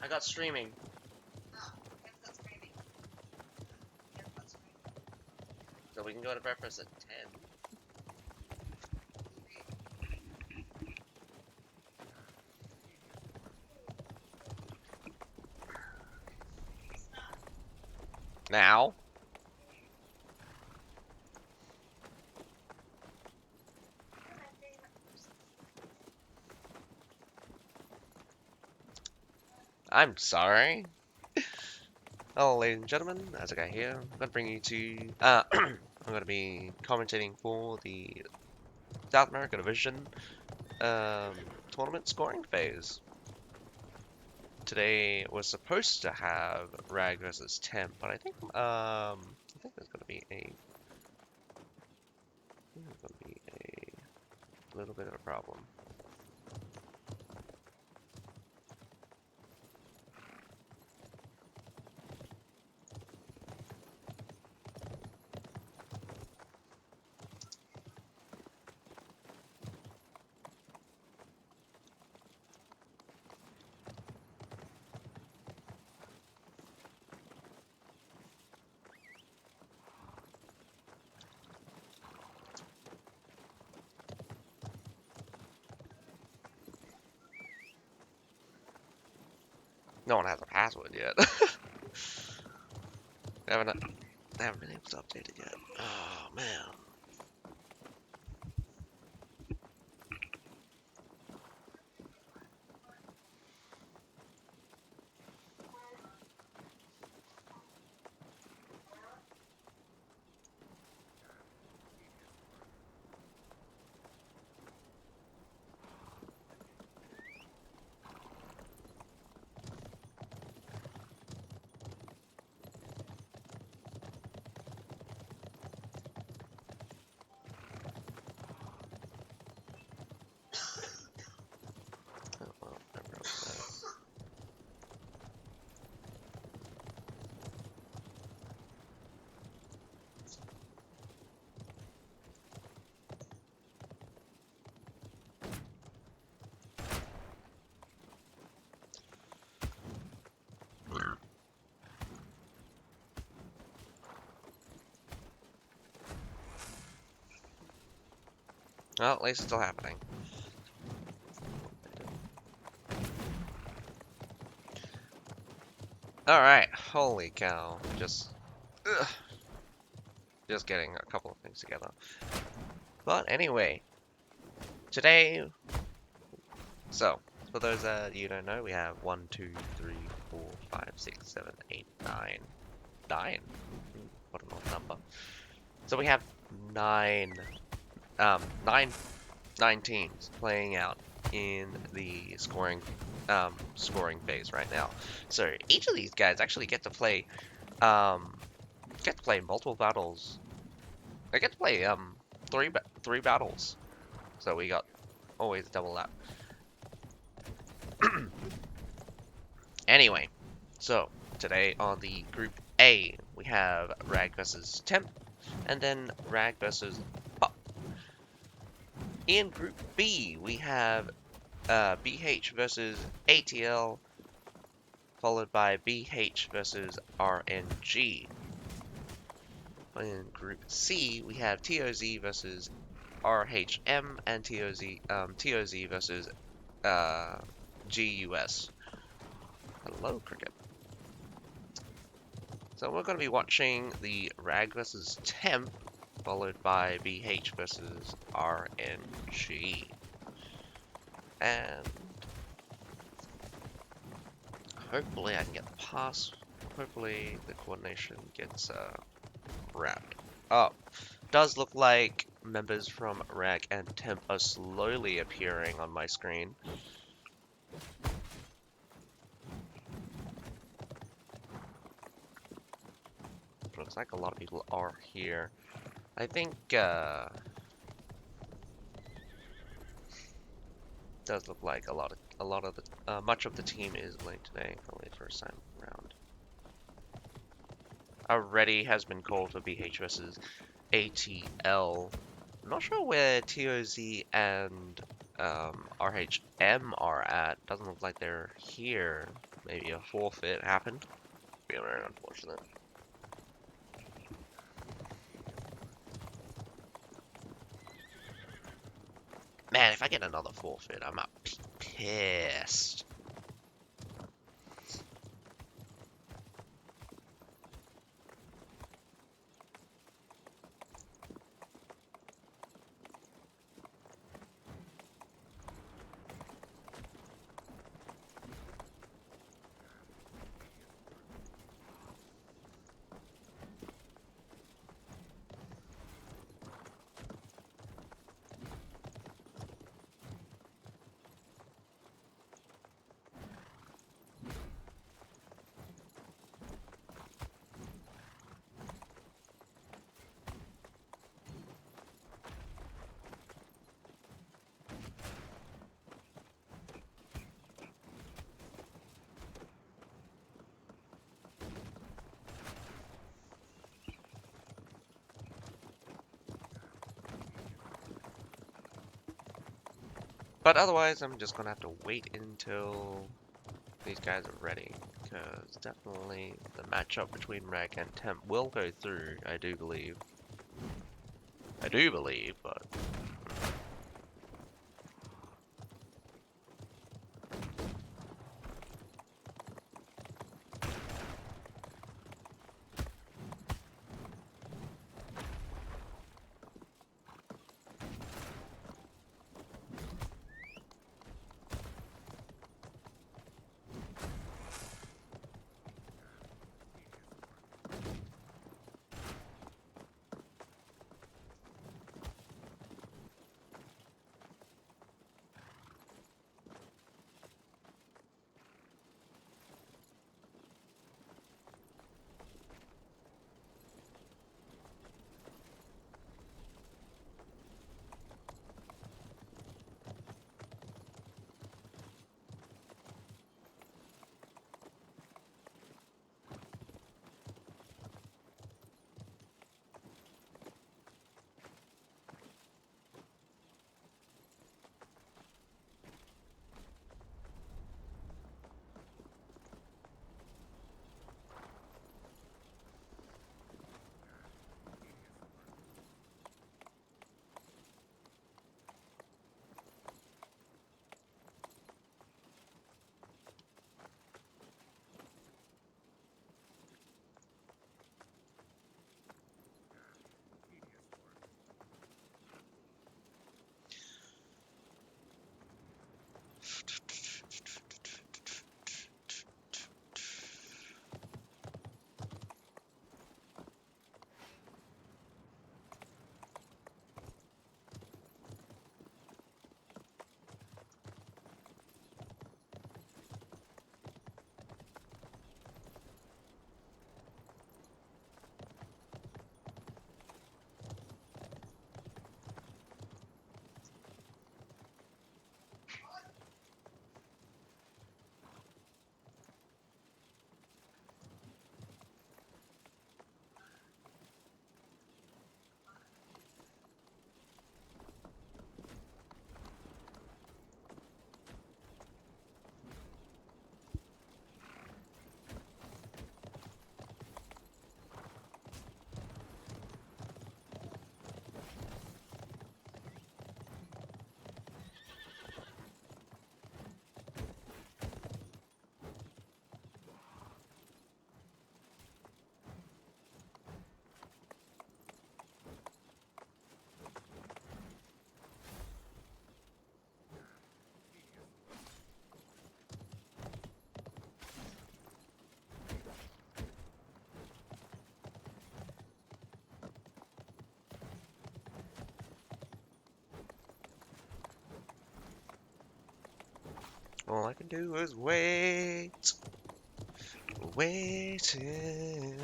I got streaming. So we can go to breakfast at 10. Now? I'm sorry. Hello, ladies and gentlemen. As a guy here, I'm going to bring you to. I'm going to be commentating for the South America Division tournament scoring phase. Today was supposed to have Rag versus Temp, but I think there's going to be a little bit of a problem. No one has a password yet. They haven't been able to update it yet. Oh man. Oh, well, I broke that. Well, at least it's still happening. Alright, holy cow. Just getting a couple of things together. But anyway, today, so, for those that you don't know, we have 1, 2, 3, 4, 5, 6, 7, 8, 9. 9? What an odd number. So we have 9, 9 teams playing out in the scoring phase right now. So each of these guys actually get to play multiple battles. I get to play three battles. So we got always double that. Anyway, so today on the group A we have Rag versus Temp, and then Rag versus Pup. In group B we have BH versus ATL, followed by BH versus RNG. In Group C, we have TOZ versus RHM and TOZ versus GUS. Hello, Cricket. So we're going to be watching the Rag versus Temp, followed by BH versus RNG. And hopefully I can get the pass. Hopefully the coordination gets wrapped up. Does look like members from Rag and Temp are slowly appearing on my screen. Looks like a lot of people are here. I think does look like much of the team is playing today. Probably first time around. Already has been called for BH versus ATL. I'm not sure where TOZ and RHM are at. Doesn't look like they're here. maybe a forfeit happened. Be very unfortunate. Man, if I get another forfeit, I'm pissed. But otherwise, I'm just gonna have to wait until these guys are ready, because definitely the matchup between Rag and Temp will go through, I do believe. I do believe, but... all I can do is wait. Waiting.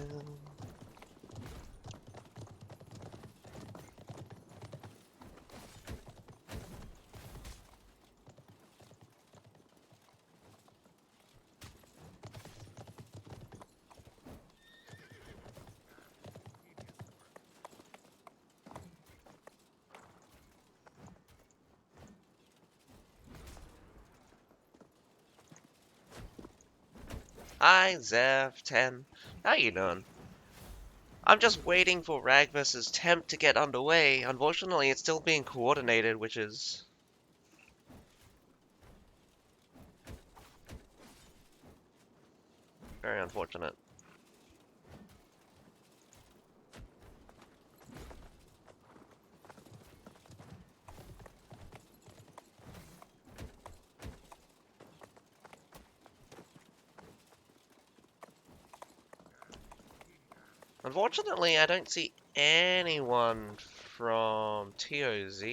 Hi, Zev10. How you doing? I'm just waiting for Rag vs. Temp to get underway. Unfortunately, it's still being coordinated, which is very unfortunate. Unfortunately, I don't see anyone from TOZ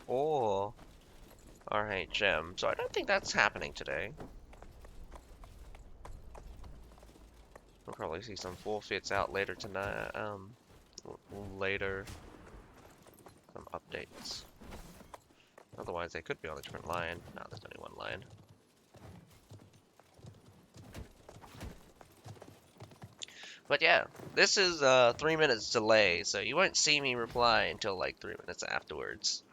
or RHM, so I don't think that's happening today. We'll probably see some forfeits out later tonight, later, some updates. Otherwise, they could be on a different line. No, there's only one line. But yeah, this is 3 minutes delay, so you won't see me reply until like 3 minutes afterwards.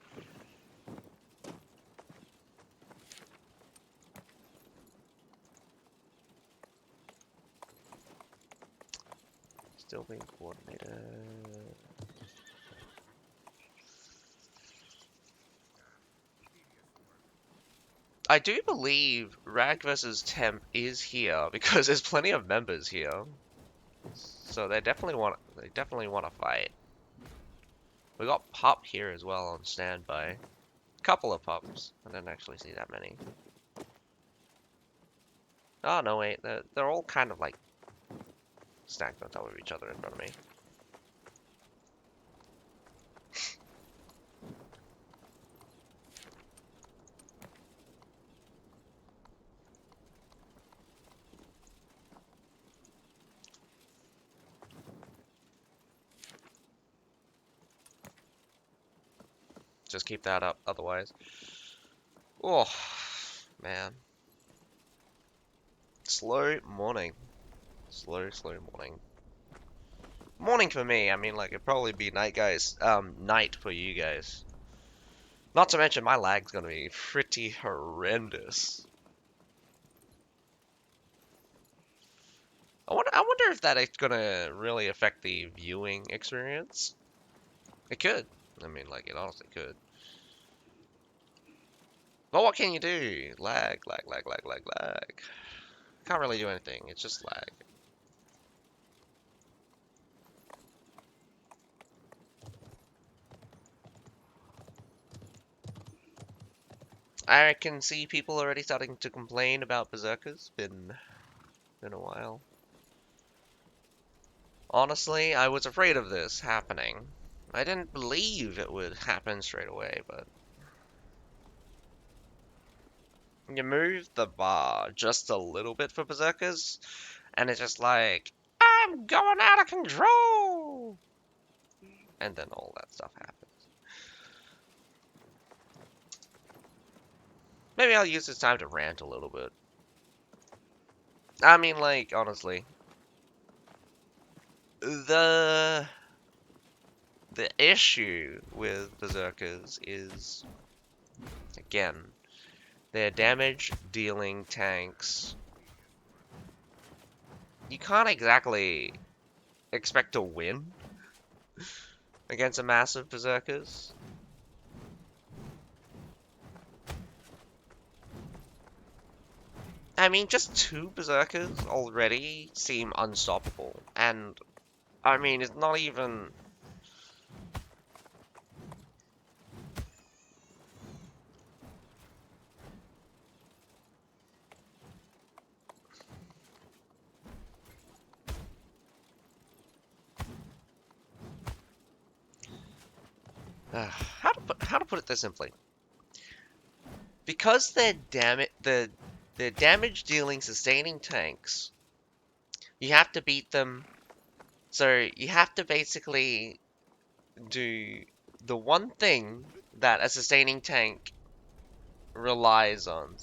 Still being coordinated. I do believe Rag vs. Temp is here because there's plenty of members here. So they definitely want to fight. We got Pup here as well on standby. Couple of Pups. I didn't actually see that many. Oh no, wait, they're all kind of like stacked on top of each other in front of me. Just keep that up, otherwise. Oh, man. Slow morning. Slow morning. Morning for me, I mean, like, it'd probably be night, guys. Night for you guys. Not to mention, my lag's gonna be pretty horrendous. I wonder if that is gonna really affect the viewing experience. It could. I mean, like, it honestly could. But what can you do? Lag. Can't really do anything. It's just lag. I can see people already starting to complain about Berserkers. Been a while. Honestly, I was afraid of this happening. I didn't believe it would happen straight away, but you move the bar just a little bit for Berserkers, and it's just like, I'm going out of control! And then all that stuff happens. Maybe I'll use this time to rant a little bit. I mean, like, honestly, the issue with Berserkers is, again, their damage dealing tanks. You can't exactly expect to win against a massive Berserkers. I mean, just 2 Berserkers already seem unstoppable. And, I mean, it's not even... how to put it this simply? Because they're damage dealing sustaining tanks, you have to beat them. So you have to basically do the one thing that a sustaining tank relies on.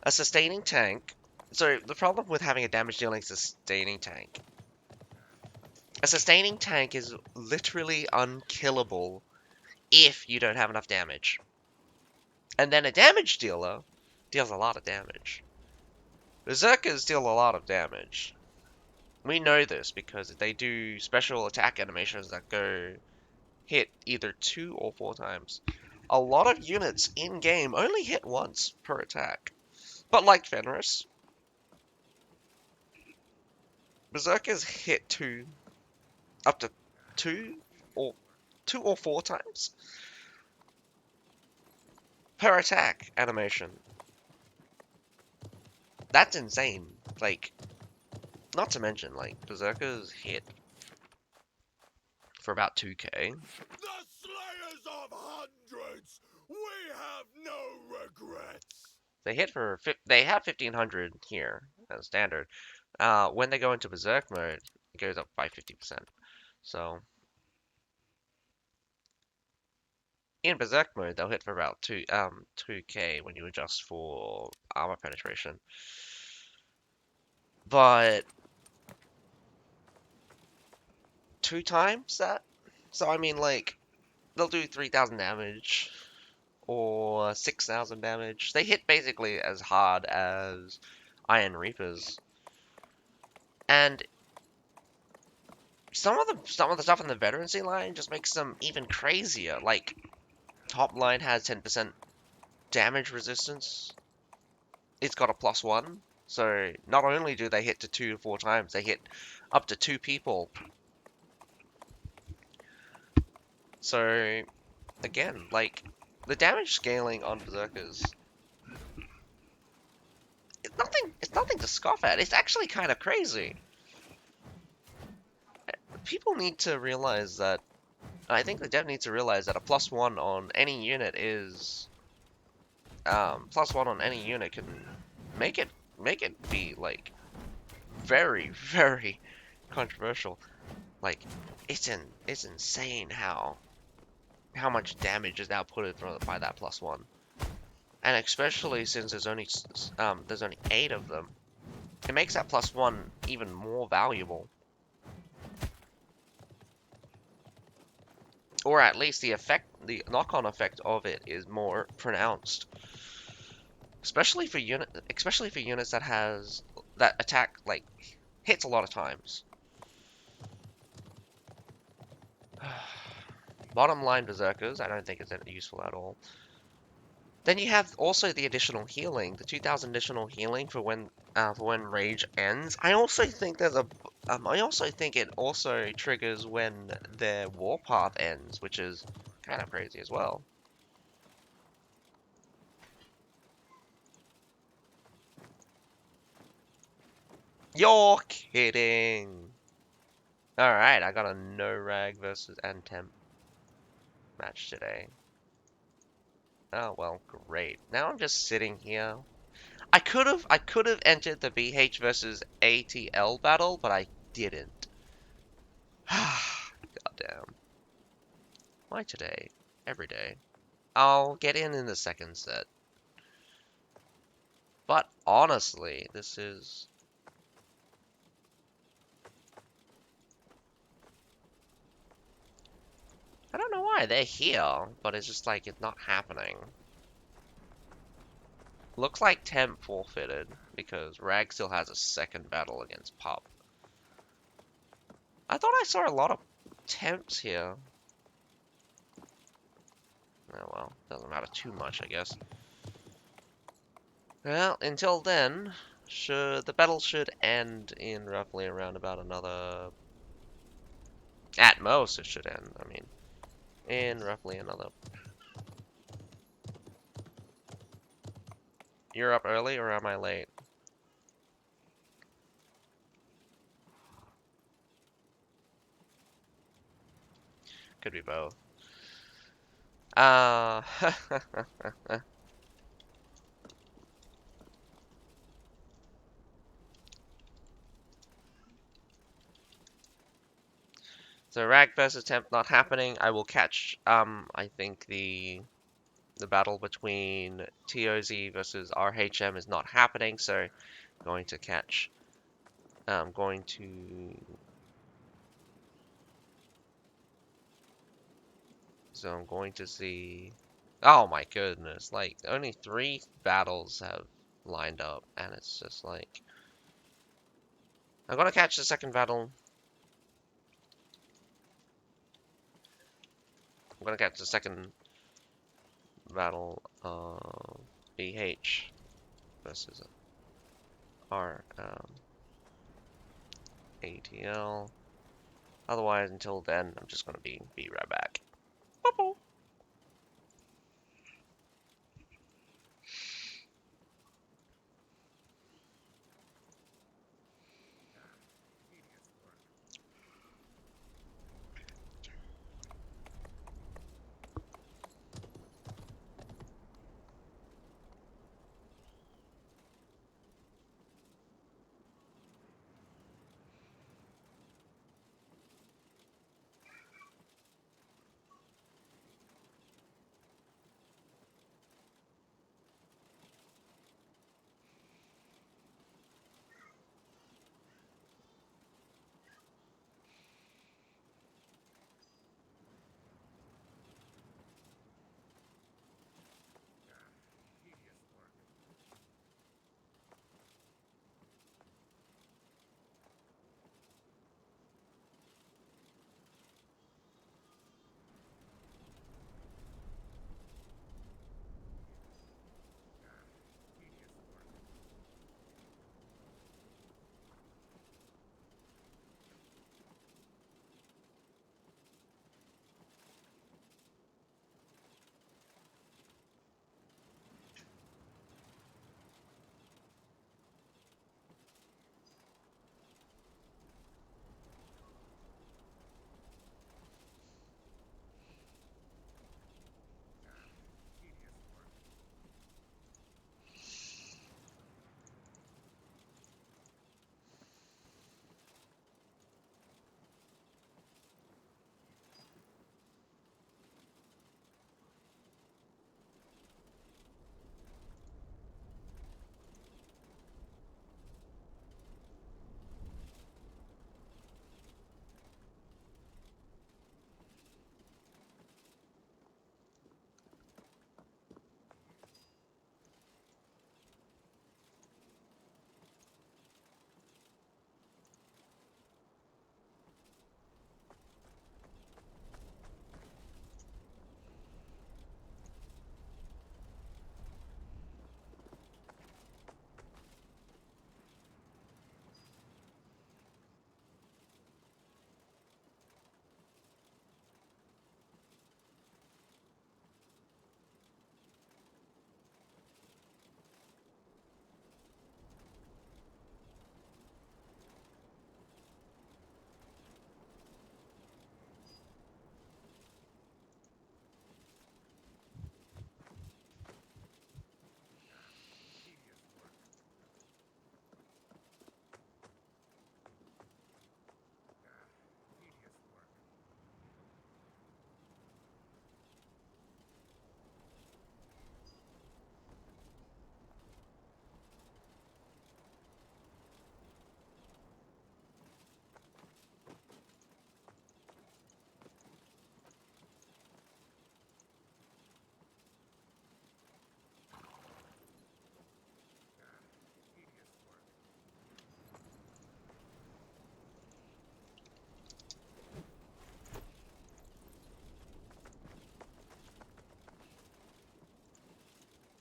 A sustaining tank. So the problem with having a damage dealing sustaining tank, a sustaining tank is literally unkillable if you don't have enough damage. And then a damage dealer deals a lot of damage. Berserkers deal a lot of damage. We know this because they do special attack animations that go hit either 2 or 4 times. A lot of units in-game only hit once per attack. But like Fenris, Berserkers hit up to 2 or 4 times per attack animation. That's insane. Like, not to mention, like, Berserkers hit for about 2k. The slayers of hundreds, we have no regrets. They have 1500 here as standard. When they go into Berserk mode, it goes up by 50%. So in Berserk mode, they'll hit for about 2k when you adjust for armor penetration. But 2 times that? So I mean, like, they'll do 3000 damage or 6000 damage. They hit basically as hard as Iron Reapers. And some of the stuff in the veterancy line just makes them even crazier. Like, top line has 10% damage resistance. It's got a +1. So not only do they hit to 2 to 4 times, they hit up to 2 people. So again, like, the damage scaling on Berserkers, it's nothing to scoff at. It's actually kind of crazy. People need to realize that, I think the dev needs to realize that a +1 on any unit is, +1 on any unit can make it be, like, very, very controversial. Like, it's insane how much damage is outputted by that +1, and especially since there's only 8 of them, it makes that +1 even more valuable. Or at least the knock-on effect of it is more pronounced, especially for units that attack, like, hits a lot of times. Bottom line, Berserkers, I don't think it's useful at all. Then you have also the additional healing, the 2000 additional healing for when rage ends. I also think it also triggers when their warpath ends, which is kind of crazy as well. You're kidding! Alright, I got a no rag versus Temp match today. Oh well, great. Now I'm just sitting here. I could have entered the BH versus ATL battle, but I didn't. Goddamn. Why today? Every day. I'll get in the second set. But honestly, this is... I don't know why they're here, but it's just like it's not happening. Looks like Temp forfeited because Rag still has a second battle against Pop. I thought I saw a lot of Temps here. Oh well, doesn't matter too much, I guess. Well, until then, the battle should end in roughly around about another... At most, it should end, I mean. In roughly another... You're up early, or am I late? Could be both. So Rag versus Temp not happening. I will catch, I think the battle between TOZ versus RHM is not happening, so I'm going to catch, I'm going to... So I'm going to see... Oh my goodness, like, only 3 battles have lined up, and it's just like... I'm gonna catch the second battle. I'm gonna catch the second battle of BH versus R ATL. Otherwise, until then, I'm just gonna be right back.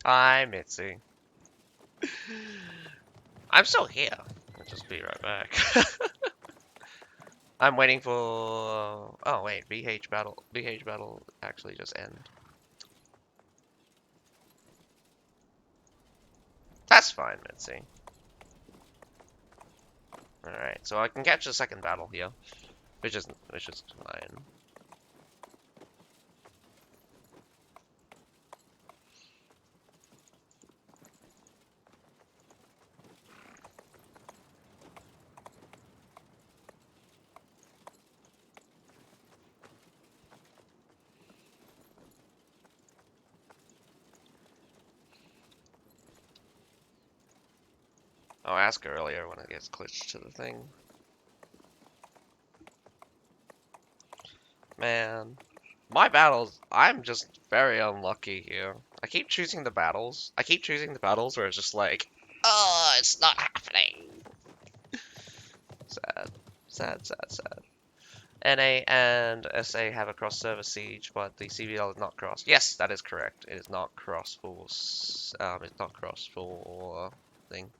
Hi, Mitzi. I'm still here. I'll just be right back. I'm waiting for... Oh, wait. BH battle. BH battle actually just end. That's fine, Mitzi. Alright, so I can catch the second battle here. Which is fine. I'll ask her earlier when it gets glitched to the thing. Man. My battles, I'm just very unlucky here. I keep choosing the battles. I keep choosing the battles where it's just like, oh, it's not happening. Sad. Sad, sad, sad. NA and SA have a cross-server siege, but the CBL is not cross. Yes, that is correct. It is not cross for, it's not cross for thing.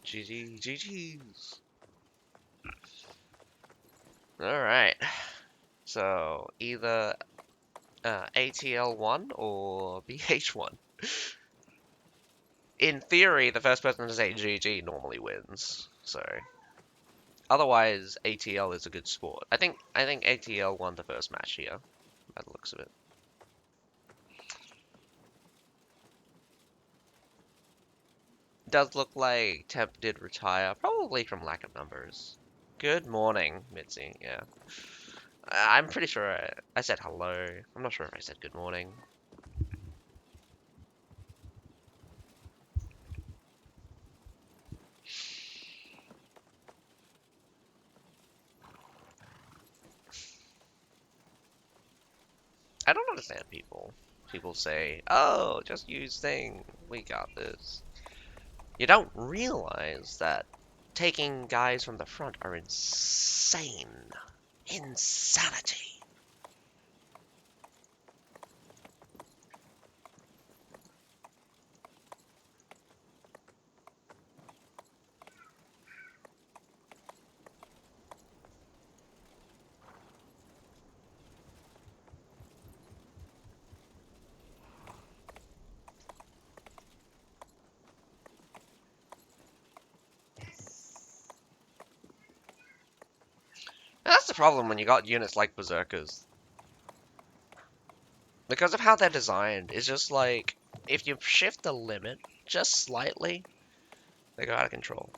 GG, GG's. Alright. So, either ATL1 or BH1. In theory, the first person to say GG normally wins. So, otherwise, ATL is a good sport. I think ATL won the first match here, by the looks of it. Does look like Temp did retire, probably from lack of numbers. Good morning, Mitzi. Yeah, I'm pretty sure I said hello. I'm not sure if I said good morning. I don't understand people. People say, "Oh, just use thing. We got this." You don't realize that taking guys from the front are insane. Insanity. And that's the problem when you got units like Berserkers. Because of how they're designed, it's just like, if you shift the limit just slightly, they go out of control.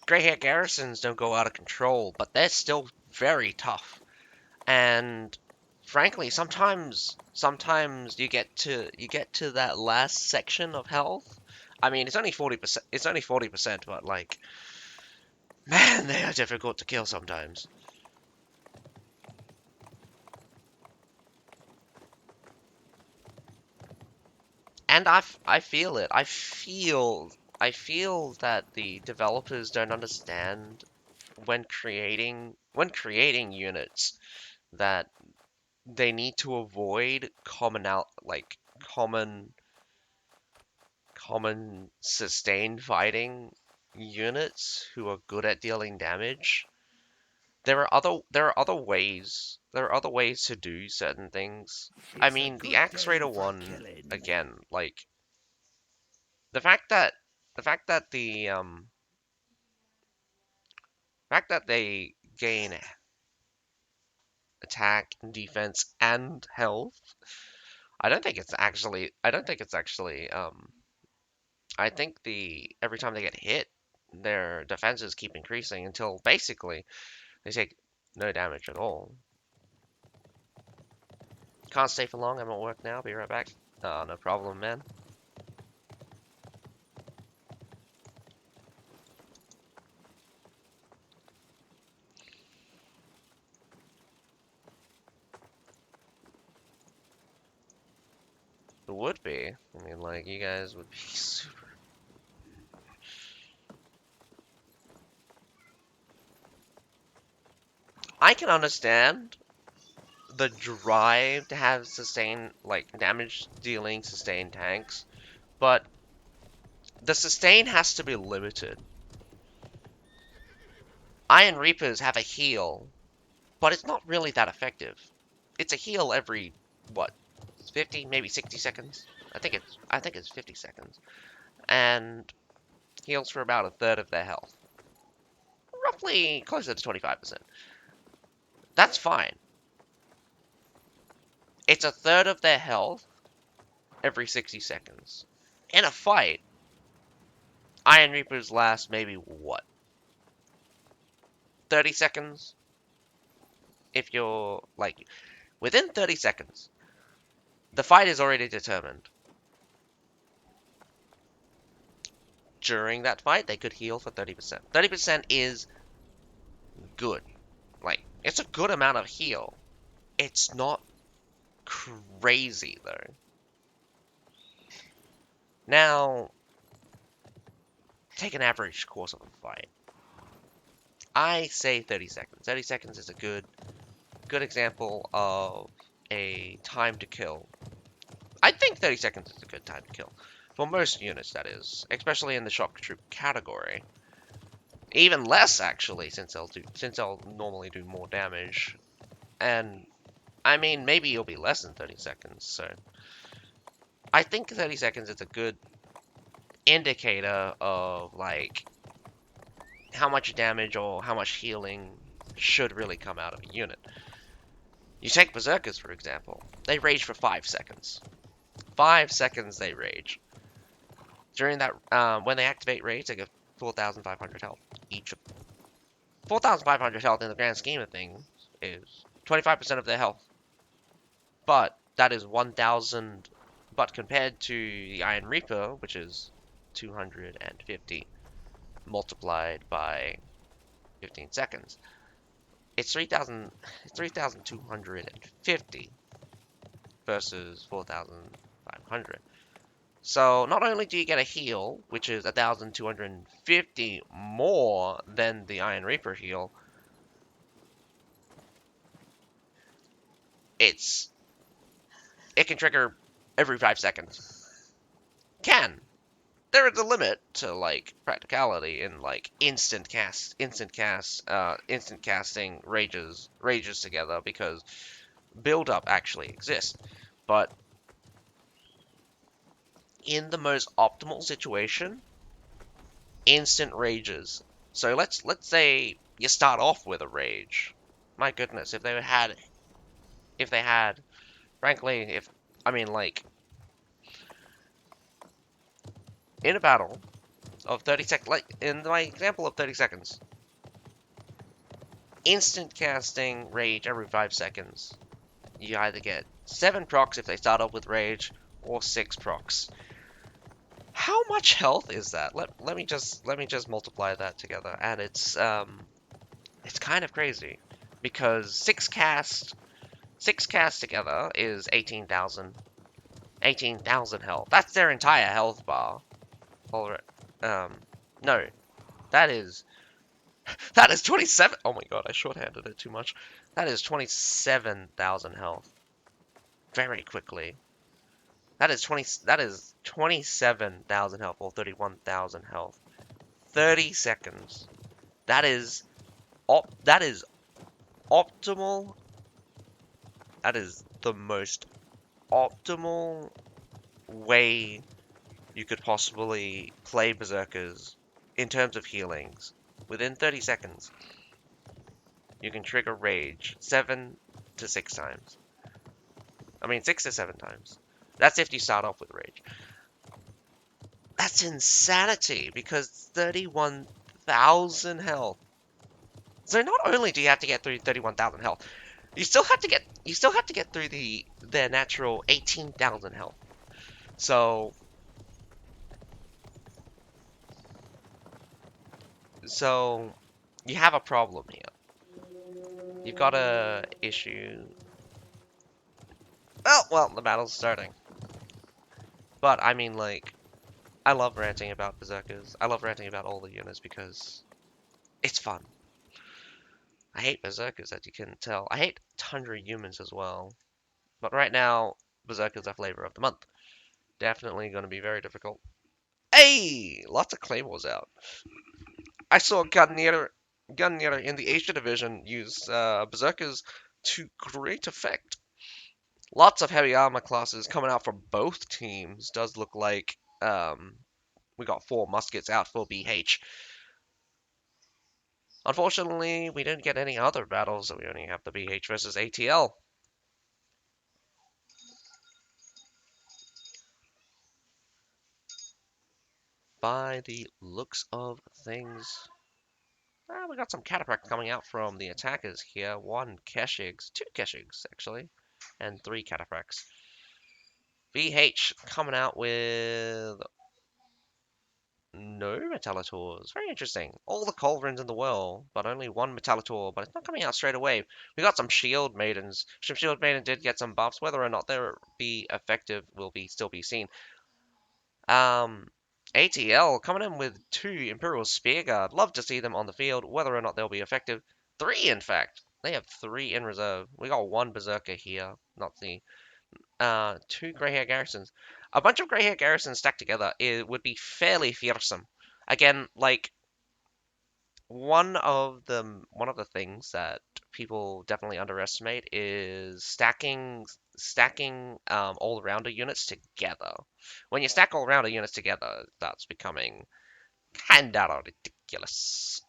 Grey hair garrisons don't go out of control, but they're still very tough. And frankly, sometimes you get to that last section of health. I mean, it's only 40%. It's only 40%, but like, man, they are difficult to kill sometimes. And I feel it. I feel that the developers don't understand when creating units that they need to avoid common sustained fighting units who are good at dealing damage. There are other ways to do certain things. I It's a mean, the good Axe day Raider for one killing. again, like the fact that the fact that the fact that they gain attack, defense, and health. I think the every time they get hit, their defenses keep increasing until basically they take no damage at all. Can't stay for long. I'm at work now. Be right back. No problem, man. It would be. I mean, like, you guys would be super. I can understand the drive to have sustained, like, damage dealing sustained tanks, but the sustain has to be limited. Iron Reapers have a heal, but it's not really that effective. It's a heal every, what, 50, maybe 60 seconds? I think it's 50 seconds. And heals for about a third of their health. Roughly closer to 25%. That's fine. It's a third of their health every 60 seconds. In a fight, Iron Reapers last maybe, what, 30 seconds? If you're, like, within 30 seconds, the fight is already determined. During that fight, they could heal for 30%. 30% is good. Like, it's a good amount of heal. It's not crazy, though. Now, take an average course of a fight. I say 30 seconds. 30 seconds is a good example of a time to kill. I think 30 seconds is a good time to kill. For most units, that is. Especially in the shock troop category. Even less, actually, since they'll normally do more damage. And, I mean, maybe it'll be less than 30 seconds, so... I think 30 seconds is a good indicator of, like, how much damage or how much healing should really come out of a unit. You take Berserkers, for example. They rage for 5 seconds. 5 seconds they rage. During that, when they activate rage, they get 4,500 health each. 4,500 health in the grand scheme of things is 25% of their health. But that is 1,000. But compared to the Iron Reaper, which is 250 multiplied by 15 seconds, it's 3,250 versus 4,500. So not only do you get a heal, which is 1,250 more than the Iron Reaper heal, it can trigger every 5 seconds. Can. There is a limit to, like, practicality in, like, instant casting rages together, because build up actually exists. But in the most optimal situation, instant rages. So let's say you start off with a rage. My goodness, if they had, frankly, I mean, like, in a battle of 30 seconds, like, in my example of 30 seconds, instant casting rage every 5 seconds. You either get 7 procs if they start off with rage, or 6 procs. How much health is that? Let me just multiply that together, and it's kind of crazy, because 6 casts together is 18,000 health. That's their entire health bar. No, that is 27. Oh my god, I shorthanded it too much. That is 27,000 health. Very quickly. That is 27,000 health, or 31,000 health. 30 seconds. That is optimal. That is the most optimal way you could possibly play Berserkers in terms of healings. Within 30 seconds, you can trigger Rage 7 to 6 times. I mean, 6 to 7 times. That's if you start off with Rage. That's insanity, because 31,000 health. So not only do you have to get through 31,000 health, you still have to get through their natural 18,000 health. So you have a problem here. You've got a issue. Well, the battle's starting. But I mean, like, I love ranting about Berserkers. I love ranting about all the units because it's fun. I hate Berserkers, as you can tell. I hate Tundra humans as well. But right now, Berserkers are flavor of the month. Definitely going to be very difficult. Hey! Lots of Claymores out. I saw Gunneter in the Asia division use Berserkers to great effect. Lots of heavy armor classes coming out from both teams. Does look like we got 4 muskets out for BH. Unfortunately, we didn't get any other battles, so we only have the BH versus ATL. by the looks of things. We got some cataphracts coming out from the attackers here. 1 Keshigs, 2 Keshigs actually, and 3 cataphracts. BH coming out with no Metallators. Very interesting. All the Culverins in the world, but only 1 Metallator, but it's not coming out straight away. We got some Shield Maidens. Shield Maiden did get some buffs. Whether or not they'll be effective will still be seen. ATL coming in with 2 Imperial Spearguard. Love to see them on the field. Whether or not they'll be effective. 3, in fact. They have 3 in reserve. We got 1 Berserker here. Not the 2 Greyhair Garrisons. A bunch of Greyhair Garrisons stacked together would be fairly fearsome. Again, like one of the things that people definitely underestimate is stacking all-rounder units together. When you stack all-rounder units together, that's becoming kinda ridiculous.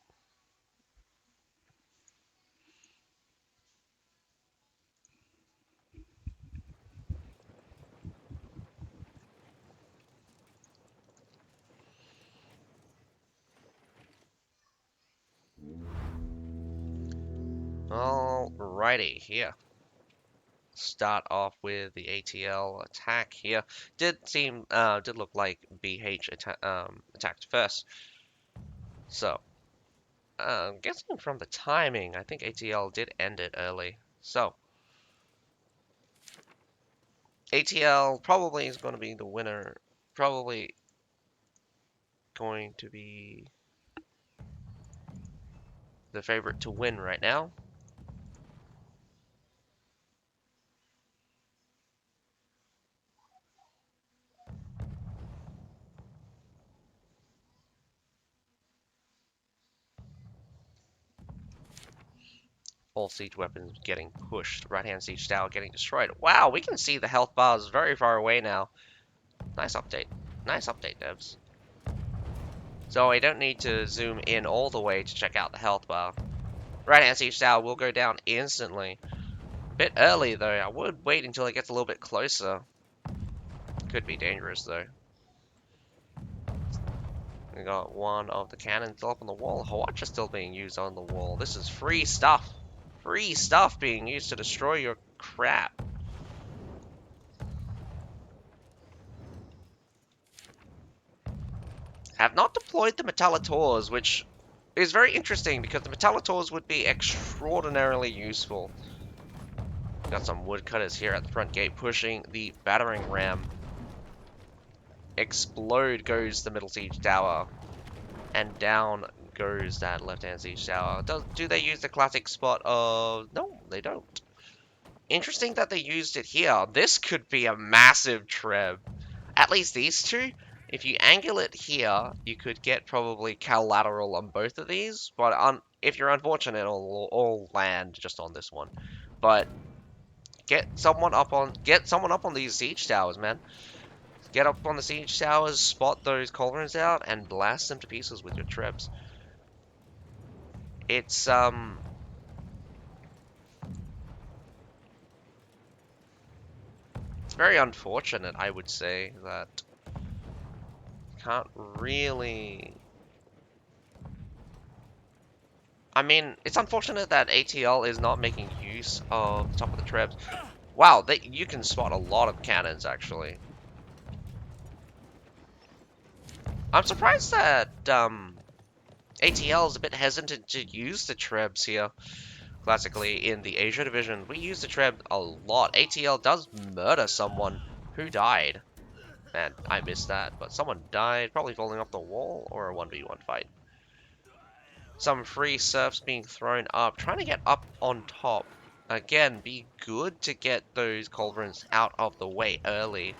Alrighty, here. Start off with the ATL attack here. Did look like BH attacked first. So, guessing from the timing, I think ATL did end it early. So, ATL probably is going to be the winner. Probably going to be the favorite to win right now. All siege weapons getting pushed. Right-hand siege tower getting destroyed. Wow, we can see the health bars very far away now. Nice update. Nice update, devs. So I don't need to zoom in all the way to check out the health bar. Right-hand siege tower will go down instantly. Bit early though. I would wait until it gets a little bit closer. Could be dangerous though. We got 1 of the cannons up on the wall. Hawatch is still being used on the wall. This is free stuff. Free stuff being used to destroy your crap. Have not deployed the Metallators, which is very interesting because the Metallators would be extraordinarily useful. Got some woodcutters here at the front gate pushing the battering ram. Explode goes the middle siege tower. And down goes that left-hand siege tower. Do they use the classic spot of... No, they don't. Interesting that they used it here. This could be a massive treb. At least these 2. If you angle it here, you could get probably collateral on both of these. But if you're unfortunate, it'll all land just on this one. But get someone up on these siege towers, man. Get up on the siege towers, spot those culverins out, and blast them to pieces with your trebs. It's very unfortunate, I would say, that can't really... I mean, it's unfortunate that ATL is not making use of the top of the trebs. Wow, you can spot a lot of cannons, actually. I'm surprised that ATL is a bit hesitant to use the trebs here. Classically, in the Asia division, we use the treb a lot. ATL does murder someone who died. Man, I missed that, but someone died, probably falling off the wall, or a 1v1 fight. Some free serfs being thrown up, trying to get up on top. Again, be good to get those culverins out of the way early.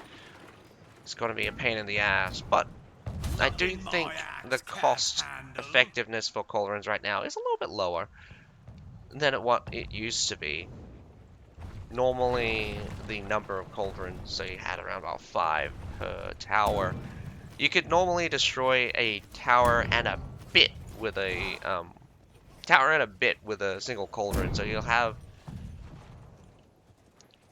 It's going to be a pain in the ass, but I do think the cost effectiveness for culverins right now is a little bit lower than what it used to be. Normally, the number of culverins, so you had around about 5 per tower. You could normally destroy a tower and a bit with a single culverin. So you'll have,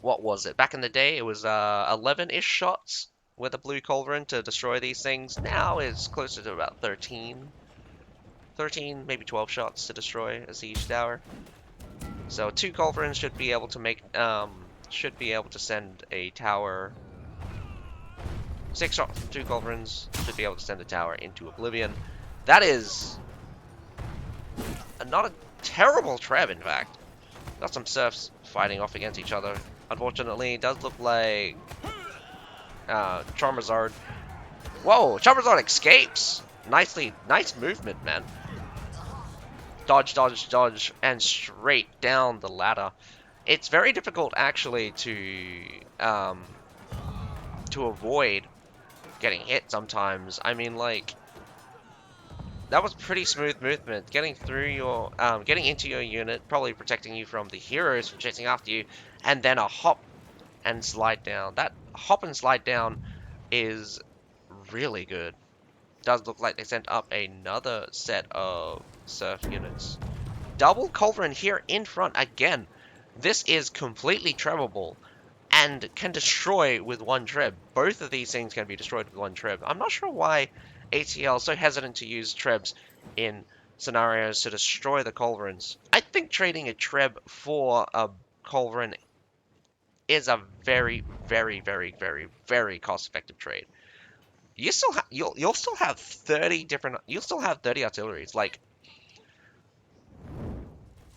what was it? Back in the day, it was 11-ish shots with a blue culverin to destroy these things. Now it's closer to about 13, maybe 12 shots to destroy a siege tower. So 2 culverins should be able to send a tower. 6 shots from 2 culverins should be able to send a tower into oblivion. That is not a terrible treb, in fact. Got some serfs fighting off against each other. Unfortunately, it does look like Charizard. Whoa, Charizard escapes! Nice movement, man. Dodge, dodge, dodge, and straight down the ladder. It's very difficult, actually, to avoid getting hit sometimes. I mean, like, that was pretty smooth movement. Getting through your, getting into your unit, probably protecting you from the heroes from chasing after you, and then a hop and slide down. That hop and slide down is really good. Does look like they sent up another set of surf units. Double culverin here in front again. This is completely trebable and can destroy with one treb. Both of these things can be destroyed with one treb. I'm not sure why ATL is so hesitant to use trebs in scenarios to destroy the culverins. I think trading a treb for a culverin is a very, very, very, very, very cost-effective trade. You'll still have 30 artilleries. Like,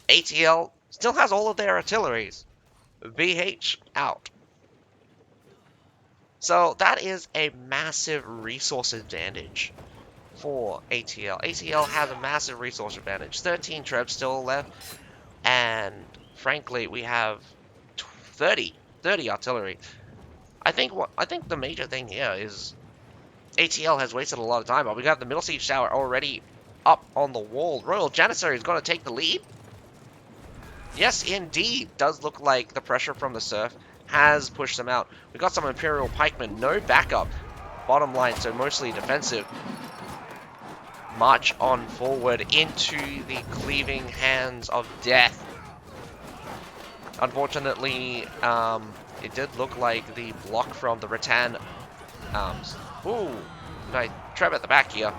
ATL still has all of their artilleries. BH out. So that is a massive resource advantage for ATL. ATL has a massive resource advantage. 13 trebs still left, and frankly, we have 30 artillery. I think the major thing here is ATL has wasted a lot of time, but we got the middle siege tower already up on the wall. Royal Janissary is going to take the lead. Yes, indeed. Does look like the pressure from the surf has pushed them out. We got some Imperial pikemen, no backup. Bottom line, so mostly defensive. March on forward into the cleaving hands of death. Unfortunately, it did look like the block from the Rattan. Ooh, nice treb at the back here.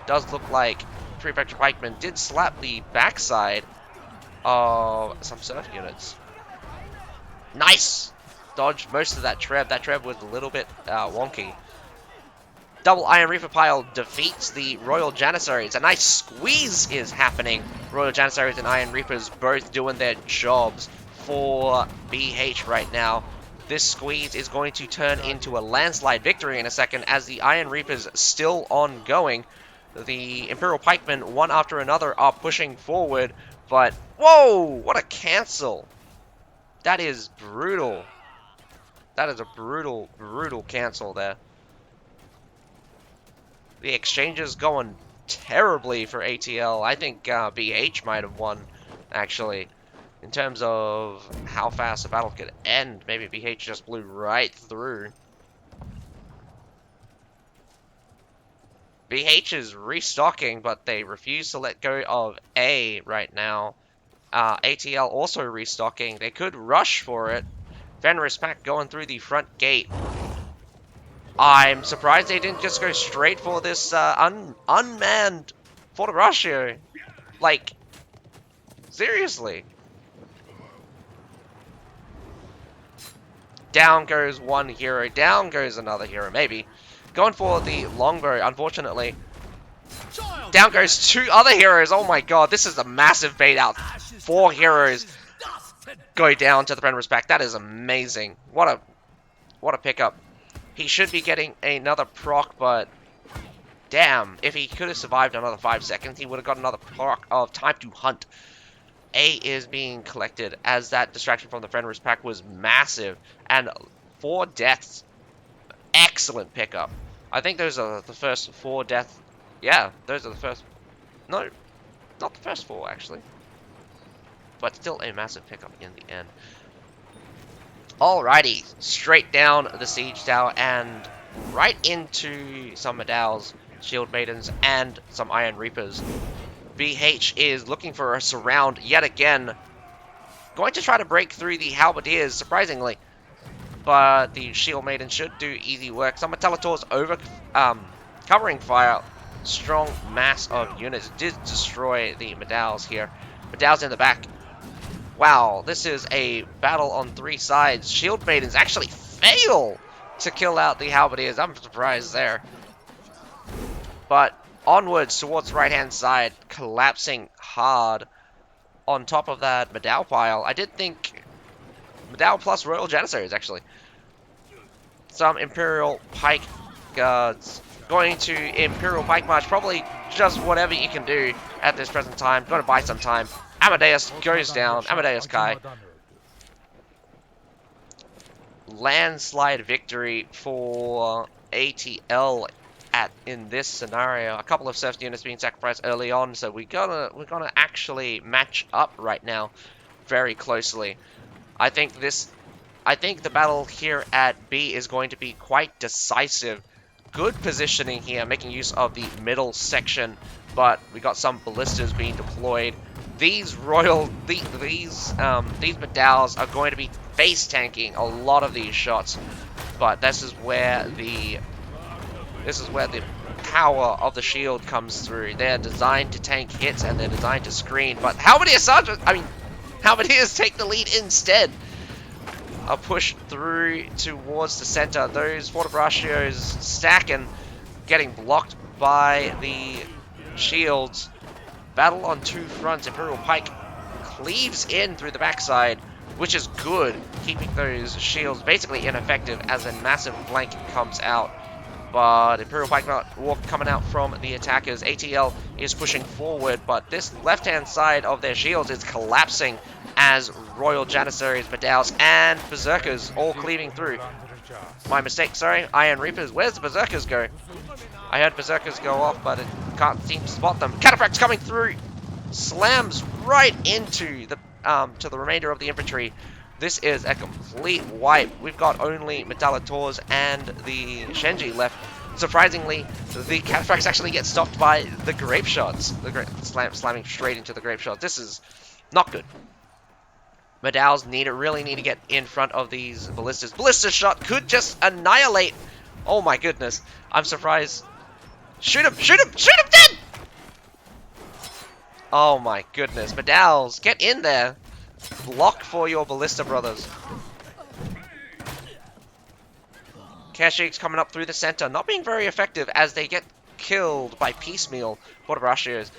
Does look like Prefecture pikemen did slap the backside of some surf units. Nice! Dodged most of that treb. That treb was a little bit wonky. Double Iron Reaper pile defeats the Royal Janissaries. A nice squeeze is happening. Royal Janissaries and Iron Reapers both doing their jobs for BH right now. This squeeze is going to turn into a landslide victory in a second as the Iron Reapers still ongoing. The Imperial Pikemen, one after another, are pushing forward, but whoa! What a cancel! That is brutal. That is a brutal, brutal cancel there. The exchange is going terribly for ATL. I think BH might have won, actually. In terms of how fast the battle could end, maybe BH just blew right through. BH is restocking, but they refuse to let go of A right now. ATL also restocking. They could rush for it. Fenris Pack going through the front gate. I'm surprised they didn't just go straight for this unmanned Fort Horatio. Like, seriously. Down goes one hero, down goes another hero, maybe. Going for the longbow, unfortunately. Down goes 2 other heroes. Oh my god, this is a massive bait out. 4 heroes go down to the Fenris Pack. That is amazing. What a pickup. He should be getting another proc, but damn, if he could have survived another 5 seconds, he would have got another proc of Time to Hunt. A is being collected as that distraction from the Fenris Pack was massive, and 4 deaths. Excellent pickup. I think those are the first 4 deaths. Yeah, those are the first. No, not the first 4 actually, but still a massive pickup in the end. Alrighty, straight down the siege tower and right into some Medal's Shield Maidens and some Iron Reapers. BH is looking for a surround yet again. Going to try to break through the Halberdiers, surprisingly. but the Shield Maiden should do easy work. Some Metallitor's over covering fire. Strong mass of units did destroy the Medals here. Medals in the back. Wow, this is a battle on 3 sides. Shield Maidens actually fail to kill out the Halberdiers. I'm surprised there. But onwards towards the right-hand side, collapsing hard on top of that Medal pile. I did think Medal plus Royal Janissaries, actually. Some Imperial Pike Guards. Going to Imperial Pike March, probably just whatever you can do at this present time. Going to buy some time. Amadeus goes down. Amadeus Kai. Landslide victory for ATL in this scenario. A couple of surf units being sacrificed early on, so we're gonna actually match up right now very closely. I think the battle here at B is going to be quite decisive. Good positioning here, making use of the middle section, but we got some ballistas being deployed. These Medals are going to be face tanking a lot of these shots, but this is where the power of the shield comes through. They're designed to tank hits and they're designed to screen, but Halberdiers take the lead instead. A push through towards the center. Those Fortibraccios stacking, getting blocked by the shields. Battle on 2 fronts. Imperial Pike cleaves in through the backside, which is good, keeping those shields basically ineffective as a massive flank comes out. But Imperial Pike coming out from the attackers. ATL is pushing forward, but this left-hand side of their shields is collapsing as Royal Janissaries, Medals, and Berserkers all cleaving through. My mistake, sorry. Iron Reapers. Where's the Berserkers go? I heard Berserkers go off, but it can't seem to spot them. Cataphracts coming through. Slams right into the to the remainder of the infantry. This is a complete wipe. We've got only Metallitor's and the Shenji left. Surprisingly, the Cataphracts actually get stopped by the Grape Shots. Slamming straight into the Grape Shots. This is not good. Medals really need to get in front of these ballistas. Ballista shot could just annihilate. Oh my goodness. I'm surprised. Shoot him! Shoot him! Shoot him dead! Oh my goodness. Medals, get in there. Block for your ballista brothers. Kashyyyks coming up through the center, not being very effective as they get killed by piecemeal Fortibraccios.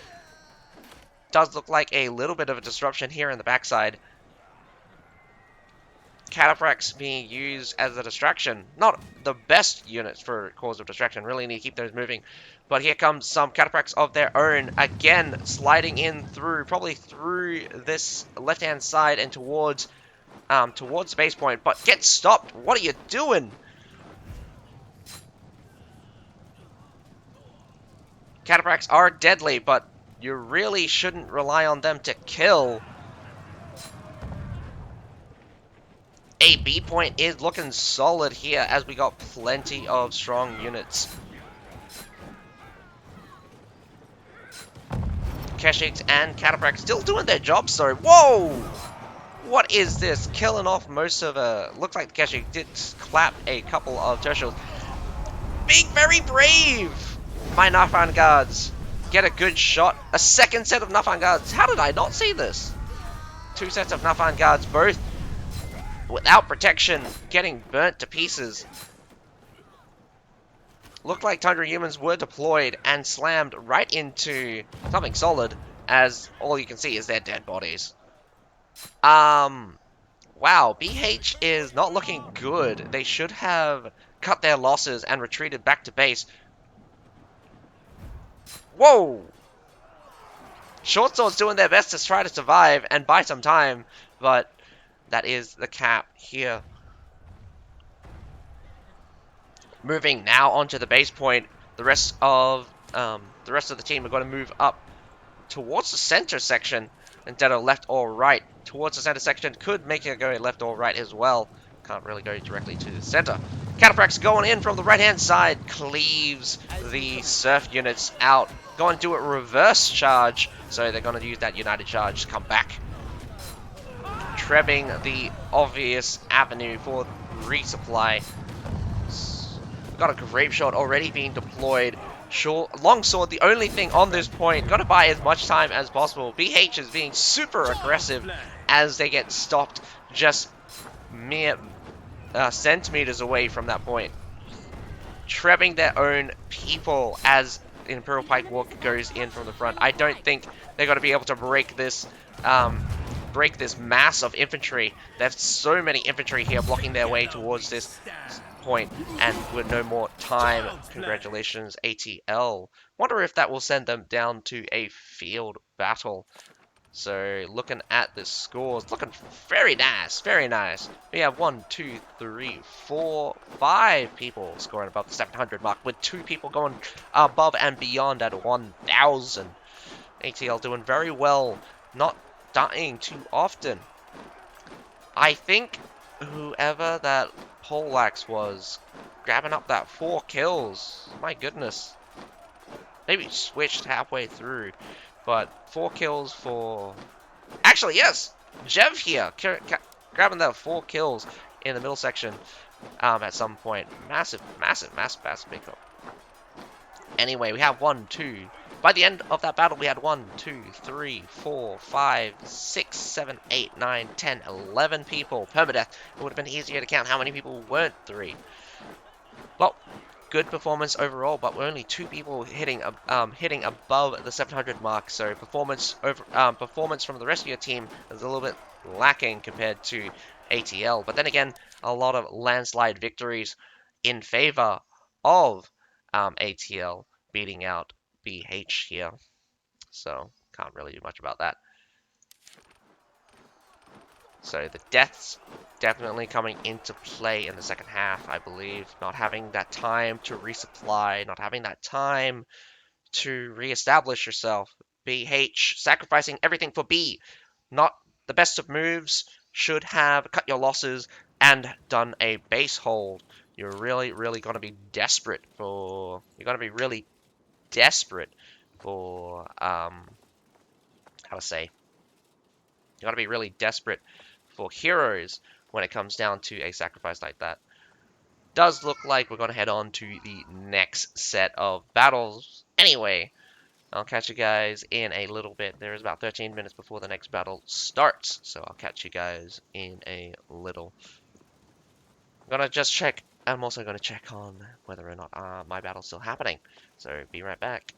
Does look like a little bit of a disruption here in the backside. Cataphracts being used as a distraction. Not the best units for cause of distraction. Really need to keep those moving. But here comes some Cataphracts of their own. Again, sliding in through, probably through this left-hand side and towards the base point. But get stopped. What are you doing? Cataphracts are deadly, but you really shouldn't rely on them to kill. A B point is looking solid here as we got plenty of strong units. Kashyyyks and Cataphracts still doing their jobs, so whoa! What is this? Killing off most of looks like the Kashyyyk did clap a couple of tertials. Being very brave! My Nafan guards get a good shot. A second set of Nafan guards. How did I not see this? 2 sets of Nafan guards, both without protection, getting burnt to pieces. Looked like Tundra humans were deployed and slammed right into something solid, as all you can see is their dead bodies. Wow, BH is not looking good. They should have cut their losses and retreated back to base. Whoa! Short Sword's doing their best to try to survive and buy some time, but that is the cap here. Moving now onto the base point, the rest of the team are going to move up towards the center section instead of left or right. Towards the center section could make it go left or right as well. Can't really go directly to the center. Cataphracts going in from the right-hand side, cleaves the surf units out. Going to do a reverse charge, so they're going to use that united charge to come back. trebbing the obvious avenue for resupply. We've got a grape shot already being deployed. Longsword, the only thing on this point. Got to buy as much time as possible. BH is being super aggressive as they get stopped just mere centimeters away from that point. Trebbing their own people as Imperial Pike Walk goes in from the front. I don't think they're going to be able to break this mass of infantry. There's so many infantry here blocking their way towards this point, and with no more time, congratulations ATL. Wonder if that will send them down to a field battle. So looking at the scores, looking very nice, very nice. We have 1, 2, 3, 4, 5 people scoring above the 700 mark, with 2 people going above and beyond at 1,000. ATL doing very well, not dying too often. I think whoever that Polax was grabbing up that 4 kills, my goodness. Maybe switched halfway through, but 4 kills for... Actually, yes! Jev here, grabbing that 4 kills in the middle section at some point. Massive pickup. Anyway, we have 1, 2. By the end of that battle, we had 1, 2, 3, 4, 5, 6, 7, 8, 9, 10, 11 people. Permadeath. It would have been easier to count how many people weren't 3. Well, good performance overall, but we're only 2 people hitting above the 700 mark. So performance from the rest of your team is a little bit lacking compared to ATL. But then again, a lot of landslide victories in favor of ATL beating out BH here. So can't really do much about that. So the deaths definitely coming into play in the second half, I believe. Not having that time to resupply, not having that time to reestablish yourself. BH sacrificing everything for B. Not the best of moves. Should have cut your losses and done a base hold. You're really going to be desperate for... You're going to be really desperate for... how to say... You gotta be really desperate for heroes when it comes down to a sacrifice like that. Does look like we're gonna head on to the next set of battles. Anyway, I'll catch you guys in a little bit. There is about 13 minutes before the next battle starts, so I'll catch you guys in a little. I'm gonna just check. I'm also gonna check on whether or not my battle's still happening. So be right back.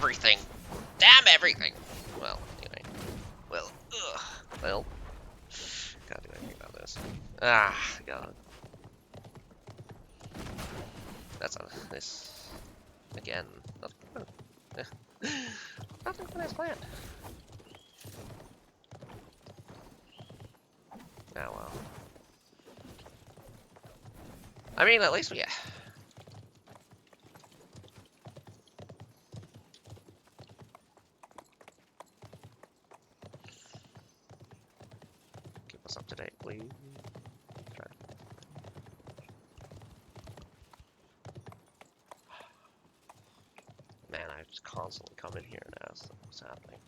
everything. Damn everything. Well, anyway. Well, ugh. Well. Can't do anything about this. Ah, God. That's this. Again. Nothing quite as planned. Oh well. I mean, at least we. Keep us up to date, please. Try. Man, I just constantly come in here and ask them what's happening.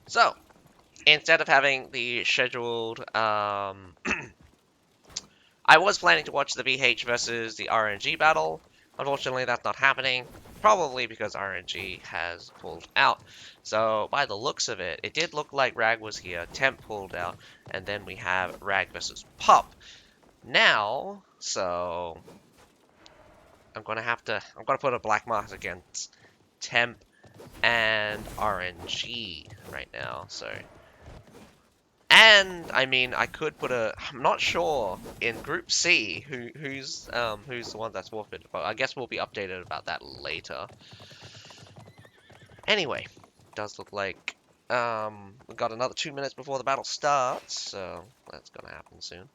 So, instead of having the scheduled, I was planning to watch the BH versus the RNG battle. Unfortunately, that's not happening. Probably because RNG has pulled out. So, by the looks of it, it did look like Rag was here. Temp pulled out. And then we have Rag versus Pup. Now, so... I'm gonna put a black mark against Temp and RNG right now, so... And I mean, I could put a. I'm not sure in Group C who's the one that's forfeited, but I guess we'll be updated about that later. Anyway, does look like we've got another 2 minutes before the battle starts, so that's gonna happen soon.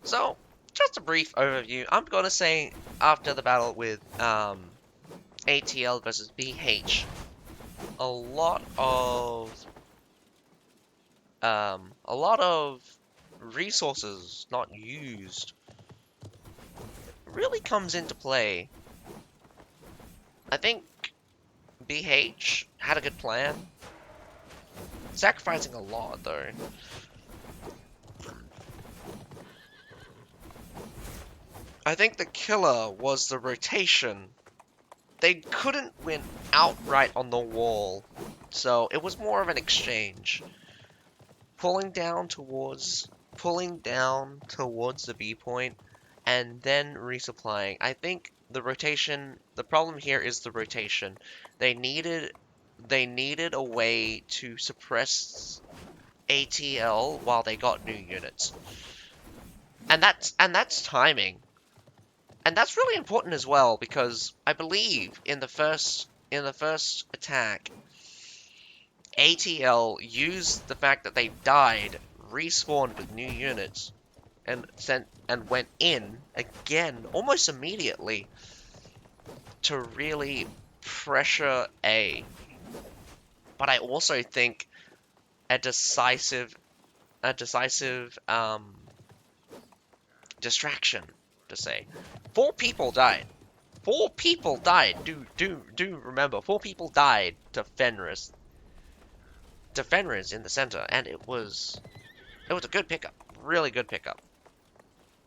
So, just a brief overview. I'm gonna say after the battle with ATL versus BH, a lot of resources not used really comes into play. I think BH had a good plan. Sacrificing a lot, though. I think the killer was the rotation. They couldn't win outright on the wall, so it was more of an exchange. Pulling down towards the B point, and then resupplying. I think the rotation. The problem here is the rotation. They needed a way to suppress ATL while they got new units, and that's timing. And that's really important as well, because I believe in the first attack, ATL used the fact that they died, respawned with new units, and went in again almost immediately to really pressure A. But I also think a decisive distraction to say. 4 people died. 4 people died. Do remember, 4 people died to Fenris. To Fenris in the center, and it was a good pickup. Really good pickup.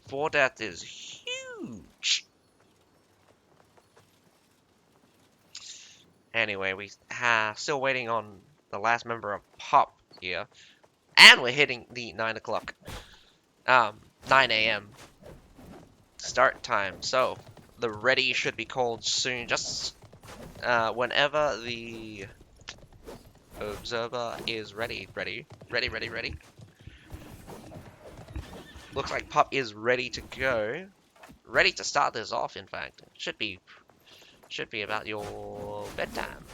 4 death is huge. Anyway, we still waiting on the last member of PUP here. And we're hitting the 9 o'clock. 9 a.m. start time. So, the ready should be called soon. Just whenever the observer is ready. Ready. Looks like PUP is ready to go. Ready to start this off, in fact. Should be about your bedtime.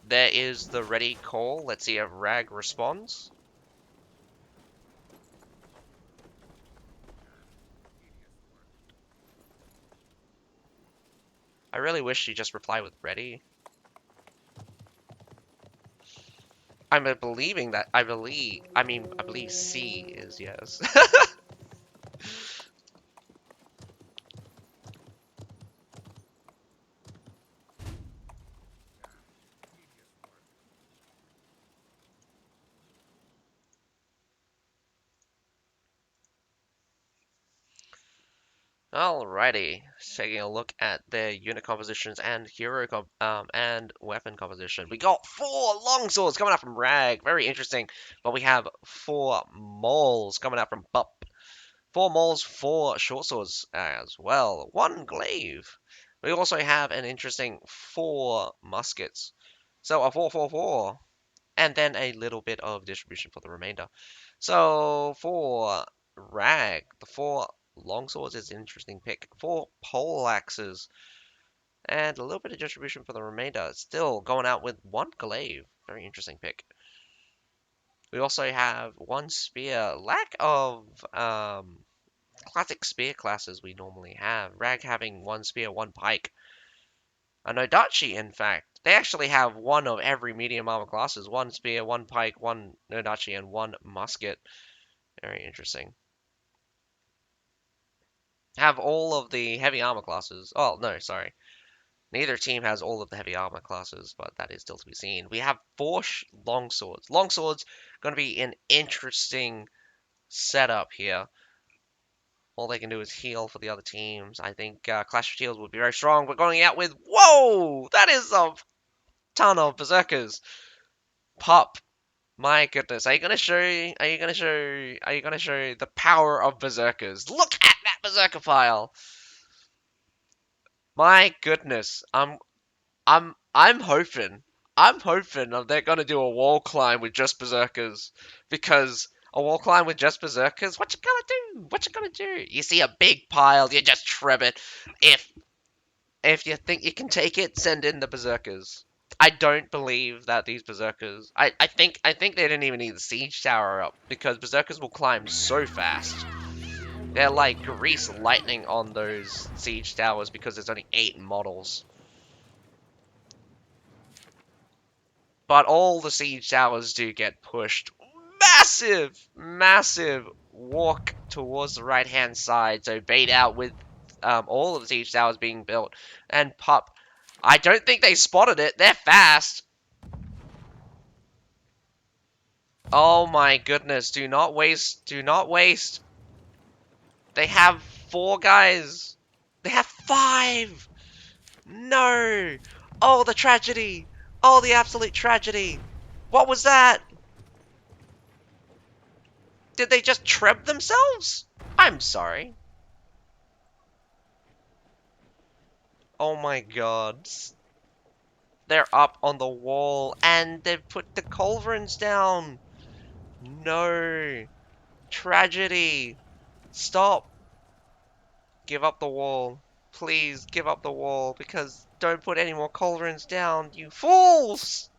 There is the ready call. Let's see if Rag responds. I really wish she just replied with ready. I'm believing that, I believe C is yes. Alrighty, taking a look at their unit compositions and and weapon composition. We got 4 longswords coming out from Rag, very interesting. But we have 4 mauls coming out from Bup. 4 mauls, 4 short swords as well. 1 glaive. We also have an interesting 4 muskets. So a 4-4-4, and then a little bit of distribution for the remainder. So for Rag, the 4 longswords is an interesting pick. 4 pole axes, and a little bit of distribution for the remainder. Still going out with 1 glaive. Very interesting pick. We also have 1 spear. Lack of classic spear classes we normally have. Rag having 1 spear, 1 pike. A Nodachi, in fact. They actually have 1 of every medium armor classes. 1 spear, 1 pike, 1 Nodachi, and 1 musket. Very interesting. Have all of the heavy armor classes. Oh, no, sorry. Neither team has all of the heavy armor classes, but that is still to be seen. We have 4 longswords. Longswords going to be an interesting setup here. All they can do is heal for the other teams. I think Clash of Shields would be very strong. We're going out with... Whoa! That is a ton of berserkers. Pup. My goodness. Are you gonna show the power of berserkers? Look at that berserker pile! My goodness. I'm hoping. I'm hoping that they're gonna do a wall climb with just berserkers. Because a wall climb with just berserkers, what you gonna do? What you gonna do? You see a big pile, you just trim it. If you think you can take it, send in the berserkers. I don't believe that these berserkers. I think they didn't even need the siege tower up because berserkers will climb so fast. They're like grease lightning on those siege towers because there's only 8 models. But all the siege towers do get pushed. Massive walk towards the right-hand side. So bait out with all of the siege towers being built. And Pup, I don't think they spotted it. They're fast. Oh my goodness. Do not waste. Do not waste. They have 4 guys. They have 5. No. Oh, the tragedy. Oh, the absolute tragedy. What was that? Did they just treb themselves? I'm sorry. Oh my god. They're up on the wall and they've put the culverins down. No. Tragedy. Stop. Give up the wall. Please give up the wall because don't put any more culverins down, you fools!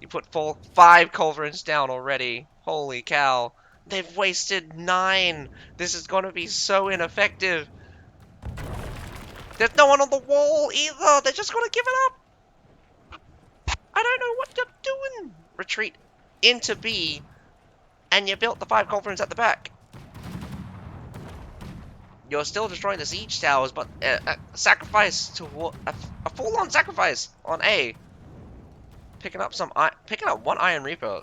You put 5 culverins down already. Holy cow. They've wasted 9. This is going to be so ineffective. There's no one on the wall either. They're just going to give it up. I don't know what you're doing. Retreat into B. And you built the 5 culverins at the back. You're still destroying the siege towers, but a sacrifice to a full-on sacrifice on A. Picking up 1 Iron Reaper.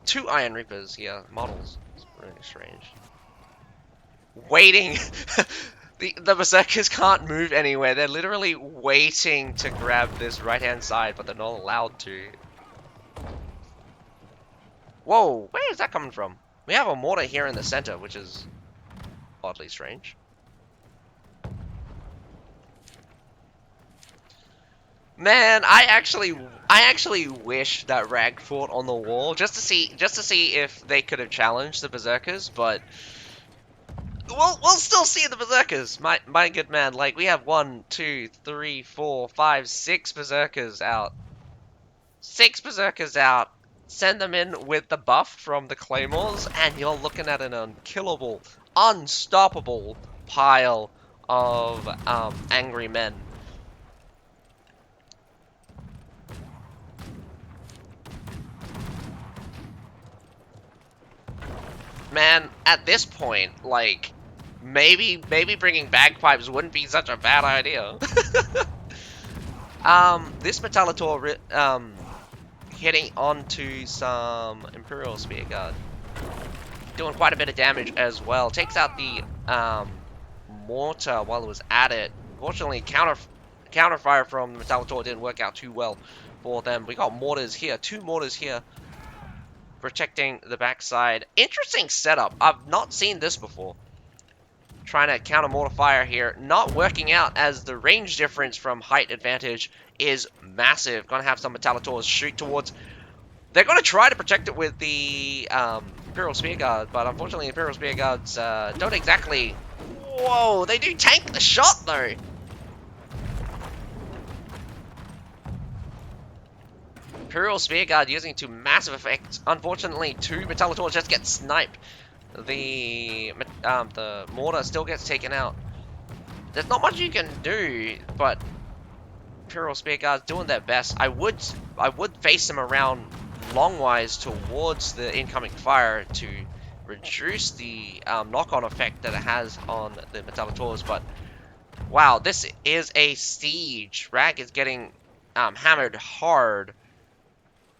2 Iron Reapers here, models. It's really strange. Waiting. the berserkers can't move anywhere. They're literally waiting to grab this right-hand side, but they're not allowed to. Whoa, where is that coming from? We have a mortar here in the center, which is oddly strange. Man, I actually wish that Rag fought on the wall just to see if they could have challenged the berserkers, but we'll still see the berserkers. My good man, like we have 1, 2, 3, 4, 5, 6 berserkers out. 6 berserkers out. Send them in with the buff from the claymores, and you're looking at an unkillable, unstoppable pile of angry men. Man, at this point, like, maybe bringing bagpipes wouldn't be such a bad idea. This Metallitor hitting onto some Imperial Spear Guard, doing quite a bit of damage as well. Takes out the mortar while it was at it. Fortunately, counterfire from the Metallitor didn't work out too well for them. We got mortars here, 2 mortars here, protecting the backside. Interesting setup. I've not seen this before. Trying to counter mortar fire here, not working out as the range difference from height advantage is massive. Gonna have some Metallitors shoot towards. They're gonna try to protect it with the Imperial Spear Guard, but unfortunately, Imperial Spear Guards don't exactly. Whoa, they do tank the shot though. Imperial Spear Guard using to massive effect. Unfortunately, 2 Metallitors just get sniped. The mortar still gets taken out. There's not much you can do, but Imperial Spear Guards doing their best. I would face them around longwise towards the incoming fire to reduce the knock-on effect that it has on the Metallitors, but wow, this is a siege. Rag is getting hammered hard.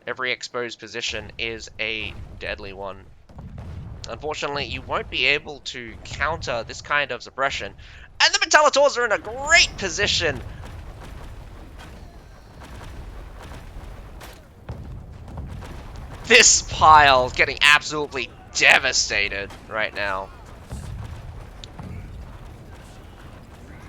Every exposed position is a deadly one. Unfortunately, you won't be able to counter this kind of suppression. And the Metallitors are in a great position. This pile is getting absolutely devastated right now.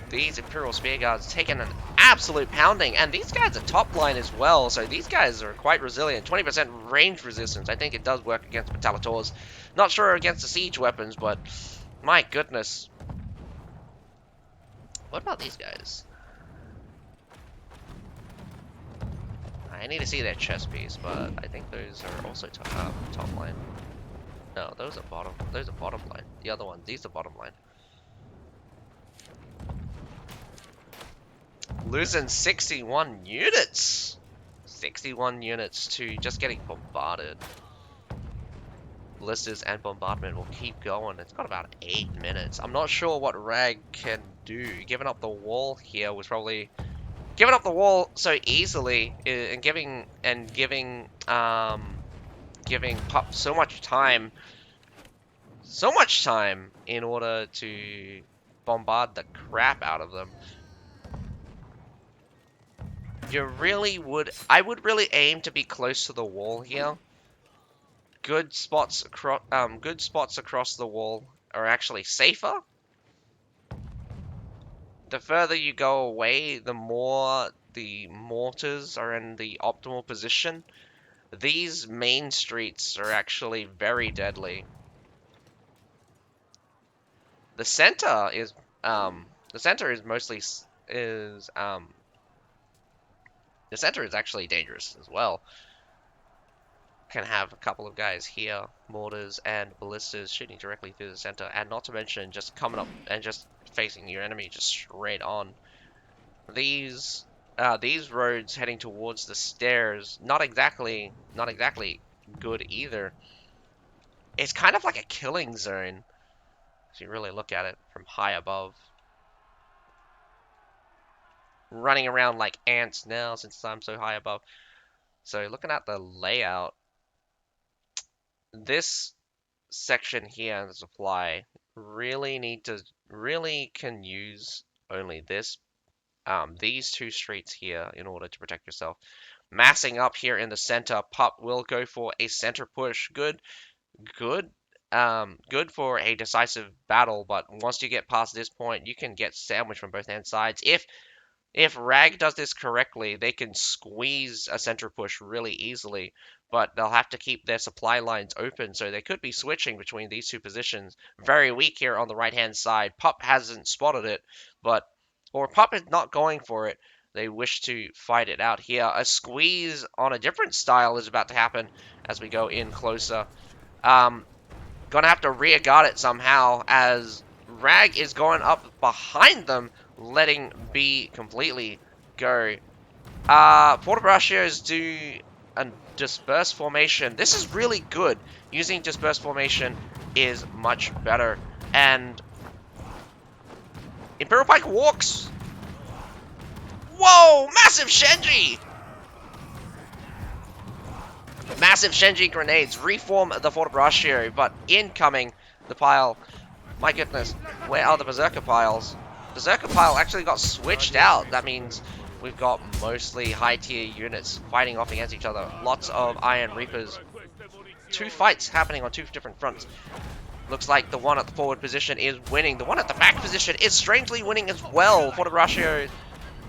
These Imperial Spear Guards taking an absolute pounding, and these guys are top line as well, so these guys are quite resilient. 20% range resistance. I think it does work against Metallitors. Not sure against the siege weapons, but my goodness. What about these guys? I need to see their chest piece, but I think those are also top line. No, those are bottom. Those are bottom line. The other ones, these are bottom line. Losing 61 units. 61 units to just getting bombarded. Blisters and bombardment will keep going. It's got about 8 minutes. I'm not sure what Rag can do. Giving up the wall here was probably giving up the wall so easily and giving Pup so much time in order to bombard the crap out of them. I would really aim to be close to the wall here. Good spots across the wall are actually safer. The further you go away, the more the mortars are in the optimal position. These main streets are actually very deadly. The center is the center is actually dangerous as well. Can have a couple of guys here, mortars and ballistas shooting directly through the center, and not to mention just coming up and just facing your enemy just straight on. These roads heading towards the stairs, not exactly good either. It's kind of like a killing zone, if you really look at it from high above. Running around like ants now since I'm so high above. So looking at the layout, this section here in the supply really can use only these 2 streets here in order to protect yourself. Massing up here in the center, Pup will go for a center push. Good for a decisive battle, but once you get past this point, you can get sandwiched from both hand sides. If Rag does this correctly, they can squeeze a center push really easily, but they'll have to keep their supply lines open, so they could be switching between these 2 positions. Very weak here on the right-hand side. Pup hasn't spotted it, or Pup is not going for it. They wish to fight it out here. A squeeze on a different style is about to happen as we go in closer. Gonna have to rear guard it somehow, as Rag is going up behind them, letting B completely go. Portabrashios do a disperse formation. This is really good. Using disperse formation is much better. And Imperial Pike walks. Whoa! Massive Shenji! Massive Shenji grenades reform the Fortebraccio, but incoming the pile. My goodness, where are the Berserker piles? Berserker pile actually got switched out. That means we've got mostly high tier units fighting off against each other. Lots of Iron Reapers. Two fights happening on two different fronts. Looks like the one at the forward position is winning. The one at the back position is strangely winning as well. Fortebraccio,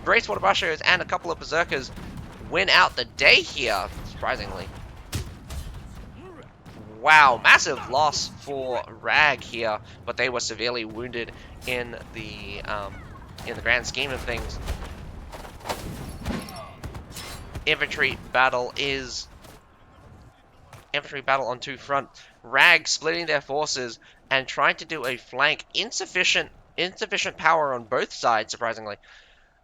Grace Fortebraccios and a couple of Berserkers win out the day here, surprisingly. Wow, massive loss for Rag here, but they were severely wounded in the grand scheme of things. Infantry battle on two fronts. Rag splitting their forces and trying to do a flank. Insufficient power on both sides, surprisingly.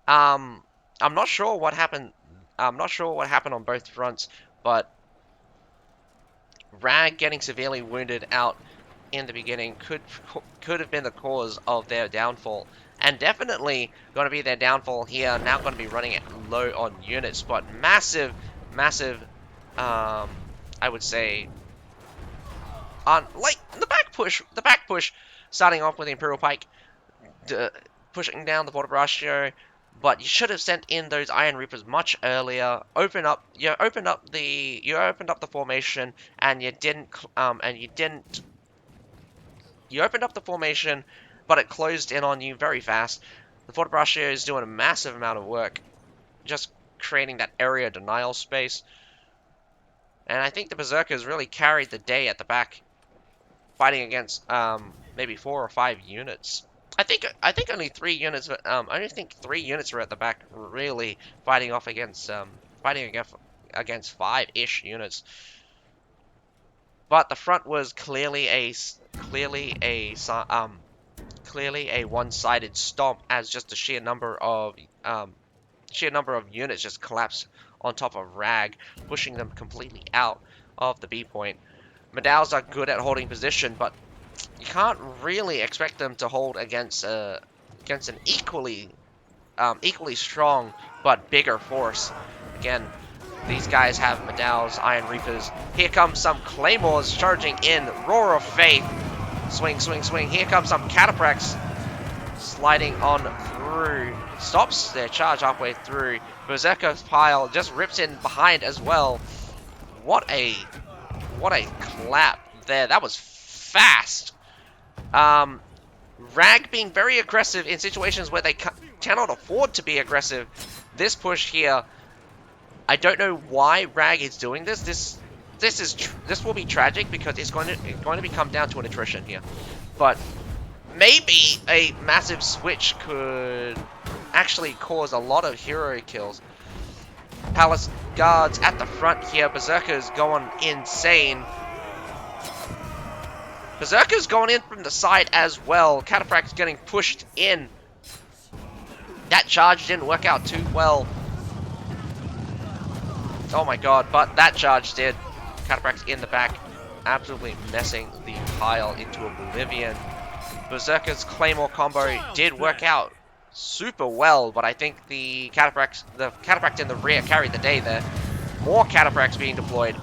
I'm not sure what happened. I'm not sure what happened on both fronts, but Rag getting severely wounded out in the beginning could have been the cause of their downfall, and definitely going to be their downfall here. Now going to be running it low on units, but massive, I would say, like the back push, starting off with the Imperial Pike, pushing down the Fortebraccio. But you should have sent in those Iron Reapers much earlier. You opened up the formation, and you opened up the formation, but it closed in on you very fast. The Fortebraccio is doing a massive amount of work, just creating that area denial space. And I think the Berserkers really carried the day at the back, fighting against maybe 4 or 5 units. I think only 3 units. I only think 3 units were at the back, really fighting off against against 5-ish units. But the front was clearly a one-sided stomp, as just the sheer number of units just collapsed on top of Rag, pushing them completely out of the B point. Medaus are good at holding position, but you can't really expect them to hold against an equally strong but bigger force. Again, these guys have Medaus, Iron Reapers. Here comes some Claymores charging in. Roar of Faith. Swing, swing, swing. Here comes some Cataphracts sliding on through. Stops their charge halfway through. Berserker's pile just rips in behind as well. What a clap there. That was fast. Rag being very aggressive in situations where they cannot afford to be aggressive. This push here, I don't know why Rag is doing this. This will be tragic because it's going to come down to an attrition here. But maybe a massive switch could actually cause a lot of hero kills. Palace guards at the front here. Berserkers going insane. Berserker's going in from the side as well. Cataphract's getting pushed in. That charge didn't work out too well. Oh my god, but that charge did. Cataphract's in the back, absolutely messing the pile into oblivion. Berserker's Claymore combo did work out super well, but I think the Cataphract in the rear carried the day there. More Cataphracts being deployed.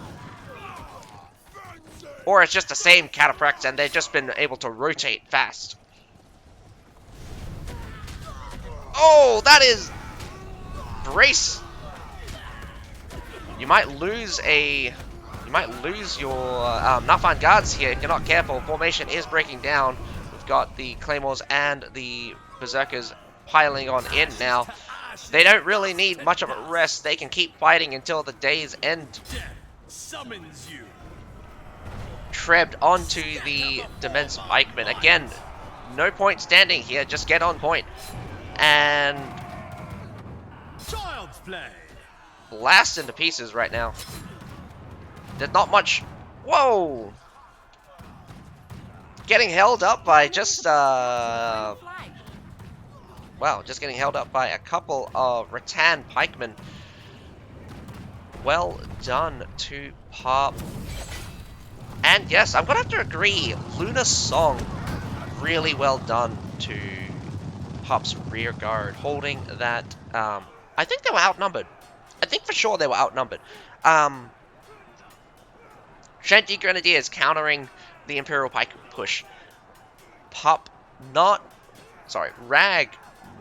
Or it's just the same Cataphracts and they've just been able to rotate fast. Oh, that is brace. You might lose your Nafan guards here if you're not careful. Formation is breaking down. We've got the Claymores and the Berserkers piling on in now. They don't really need much of a rest. They can keep fighting until the day's end. Summons you. Trebbed onto the Demence Pikeman. Again, no point standing here, just get on point. And Child's play. blast into pieces right now. There's not much. Whoa! getting held up by just well, just getting held up by a couple of rattan pikemen. Well done to Pop. And yes, I'm gonna have to agree, Luna's Song, really well done to Pop's rear guard, holding that. I think they were outnumbered. I think for sure they were outnumbered. Shanty Grenadiers countering the Imperial Pike push. Pop not, sorry, Rag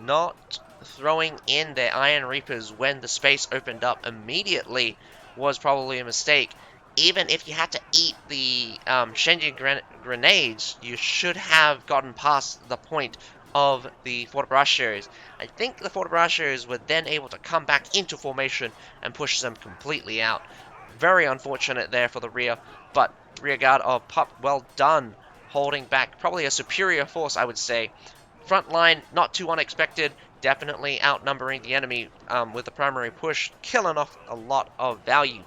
not throwing in their Iron Reapers when the space opened up immediately was probably a mistake. Even if you had to eat the Shenji grenades, you should have gotten past the point of the Fortibrachers. I think the Fortibrachers were then able to come back into formation and push them completely out. Very unfortunate there for the rear, but rear guard of Pup, well done, holding back probably a superior force, I would say. Front line, not too unexpected, definitely outnumbering the enemy with the primary push, killing off a lot of value.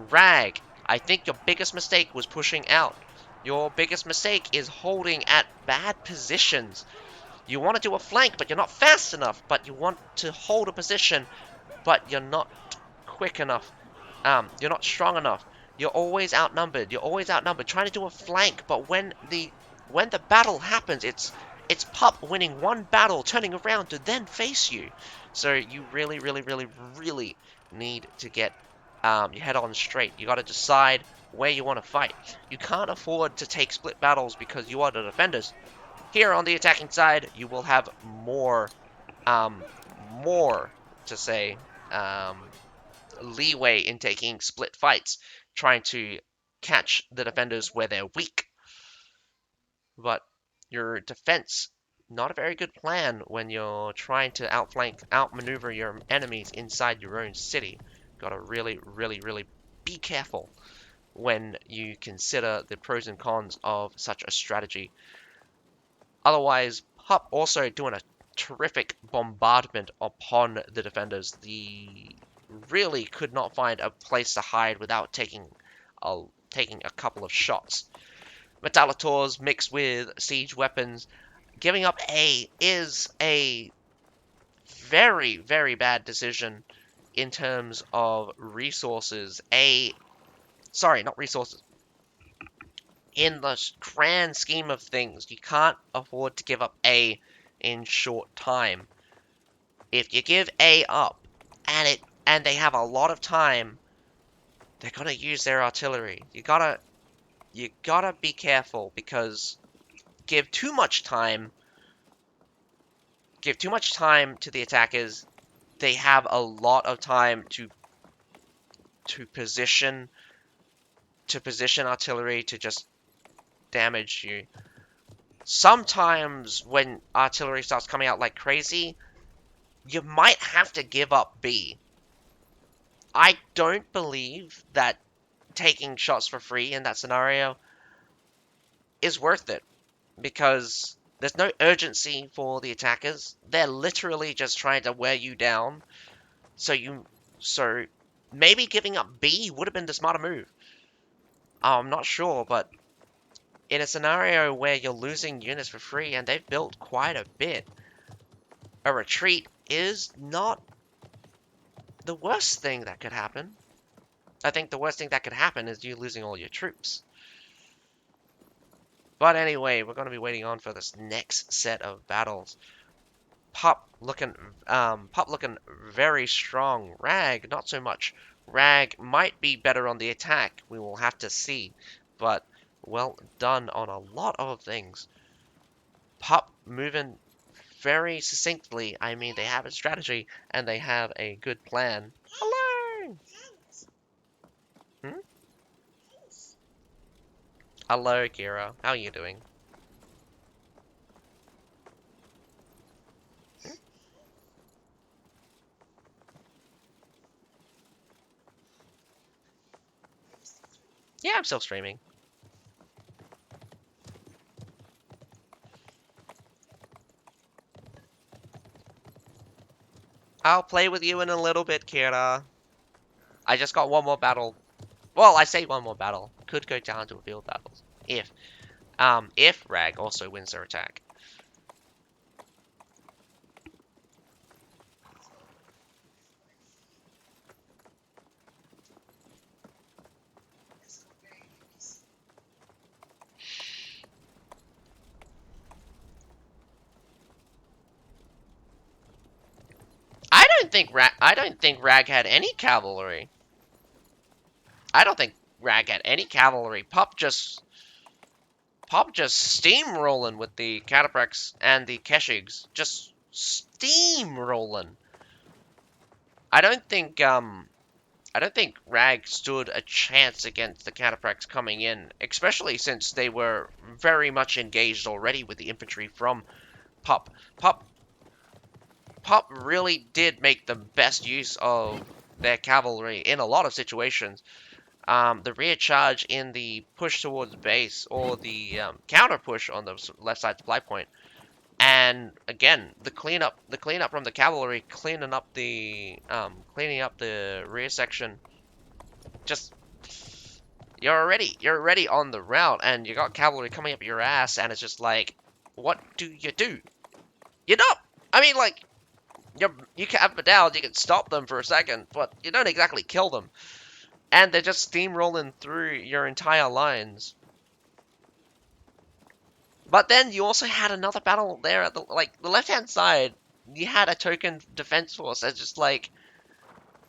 Rag, I think your biggest mistake was pushing out. Your biggest mistake is holding at bad positions. You want to do a flank, but you're not fast enough. But you want to hold a position, but you're not quick enough. You're not strong enough. You're always outnumbered. You're always outnumbered. Trying to do a flank, but when the battle happens, it's Pup winning one battle, turning around to then face you. So you really, really, really, really need to get your head on straight. You got to decide where you want to fight. You can't afford to take split battles because you are the defenders. Here on the attacking side, you will have more to say, leeway in taking split fights, trying to catch the defenders where they're weak. But your defense, not a very good plan when you're trying to outmaneuver your enemies inside your own city. Gotta really, really, really be careful when you consider the pros and cons of such a strategy. Otherwise, Pup also doing a terrific bombardment upon the defenders. The really could not find a place to hide without taking a couple of shots. Metallators mixed with siege weapons. Giving up A is a very, very bad decision in terms of resources. Sorry, not resources. In the grand scheme of things, you can't afford to give up A in short time. If you give A up and they have a lot of time, they're gonna use their artillery. You gotta be careful, because give too much time to the attackers, they have a lot of time to position artillery to just damage you. Sometimes when artillery starts coming out like crazy, you might have to give up B. I don't believe that taking shots for free in that scenario is worth it, because there's no urgency for the attackers. They're literally just trying to wear you down. So maybe giving up B would have been the smarter move. I'm not sure, but in a scenario where you're losing units for free, and they've built quite a bit, a retreat is not the worst thing that could happen. I think the worst thing that could happen is you losing all your troops. But anyway, we're going to be waiting on for this next set of battles. Pup looking very strong. Rag, not so much. Rag might be better on the attack. We will have to see. But well done on a lot of things. Pup moving very succinctly. I mean, they have a strategy and they have a good plan. Hello! Hmm? Hello, Kira. How are you doing? Yeah, I'm still streaming. I'll play with you in a little bit, Kira. I just got one more battle. Well, I say one more battle. Could go down to field battles. If if Rag also wins their attack. I don't think Rag had any cavalry. I don't think Rag had any cavalry. Pop just steamrolling with the Cataprex and the Keshigs. Just steamrolling. I don't think Rag stood a chance against the Cataprex coming in, especially since they were very much engaged already with the infantry from Pop. Pop really did make the best use of their cavalry in a lot of situations. The rear charge in the push towards base, or the counter push on the left side supply point, and again the cleanup from the cavalry, cleaning up the rear section. Just you're already on the route, and you got cavalry coming up your ass, and it's just like, what do? You don't. I mean, like, you can have them down, you can stop them for a second, but you don't exactly kill them. And they're just steamrolling through your entire lines. But then you also had another battle there at the left-hand side. You had a token defense force that's just like,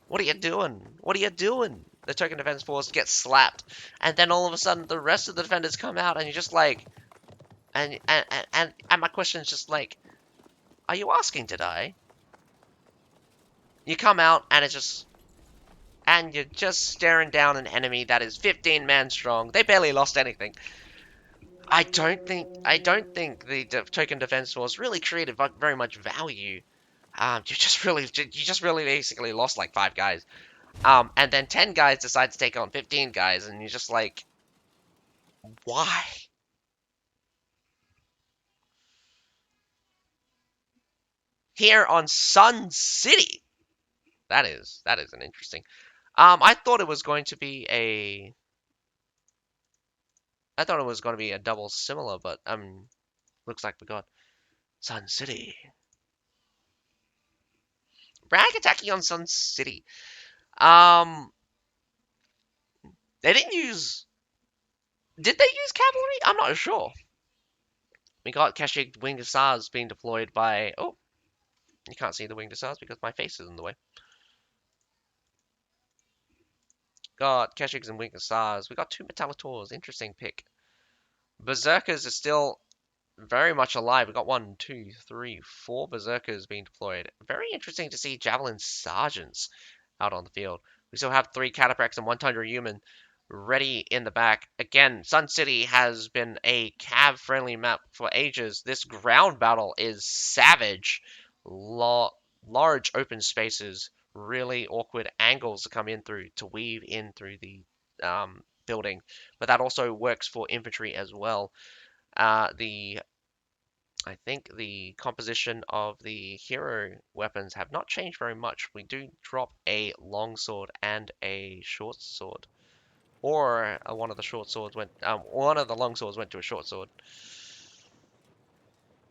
what are you doing? What are you doing? The token defense force gets slapped, and then all of a sudden the rest of the defenders come out, and you're just like, and my question is just like, are you asking to die? You come out, and you're just staring down an enemy that is 15 men strong. They barely lost anything. I don't think the token defense force really created very much value. You just really basically lost like 5 guys. And then 10 guys decide to take on 15 guys, and you're just like, why? Here on Sun City. That is an interesting. I thought it was going to be a double similar, but looks like we got Sun City. Rag attacking on Sun City. They didn't use. Did they use cavalry? I'm not sure. We got Keshig winged hussars being deployed by. Oh, you can't see the winged hussars because my face is in the way. Got Keshigs and winged hussars. We got 2 Metallators. Interesting pick. Berserkers are still very much alive. We got 1, 2, 3, 4 Berserkers being deployed. Very interesting to see Javelin Sergeants out on the field. We still have 3 Cataprex and 1 Tundra Human ready in the back. Again, Sun City has been a cav-friendly map for ages. This ground battle is savage. Large open spaces, really awkward angles to come in through, to weave in through the building. But that also works for infantry as well. I think the composition of the hero weapons have not changed very much. We do drop a longsword and a short sword. Or one of the short swords one of the long swords went to a short sword.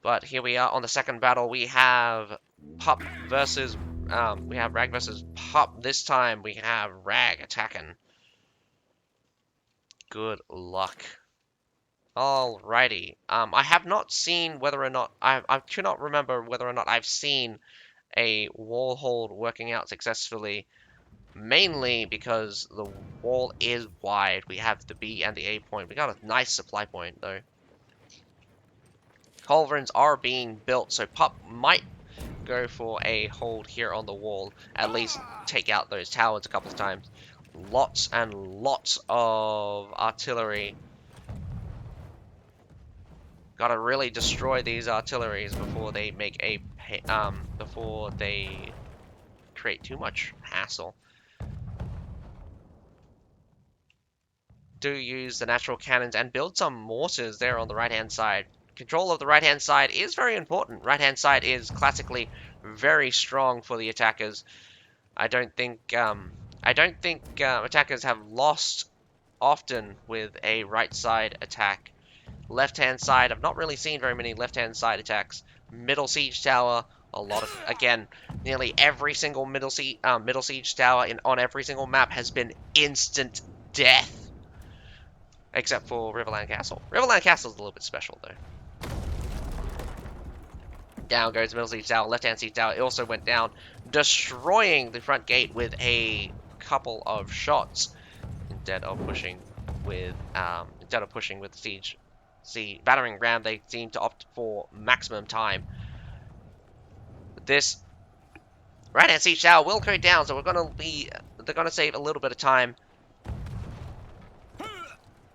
But here we are on the second battle. We have Pup versus, we have Rag versus Pup. This time we have Rag attacking. Good luck. Alrighty. I have not seen whether or not, I cannot remember whether or not I've seen a wall hold working out successfully. Mainly because the wall is wide. We have the B and the A point. We got a nice supply point, though. Culverins are being built, so Pup might go for a hold here on the wall. At least take out those towers a couple of times. Lots and lots of artillery. Gotta really destroy these artilleries before they make before they create too much hassle. Do use the natural cannons and build some mortars there on the right-hand side. Control of the right-hand side is very important. Right-hand side is classically very strong for the attackers. I don't think attackers have lost often with a right side attack. Left-hand side, I've not really seen very many left-hand side attacks. Middle siege tower, a lot of, again, nearly every single middle siege tower on every single map has been instant death. Except for Riverland Castle. Riverland Castle is a little bit special, though. Down goes middle siege tower, left-hand siege tower. It also went down, destroying the front gate with a couple of shots instead of pushing with the siege. See, battering ram, they seem to opt for maximum time. This right-hand siege tower will go down, so they're gonna save a little bit of time.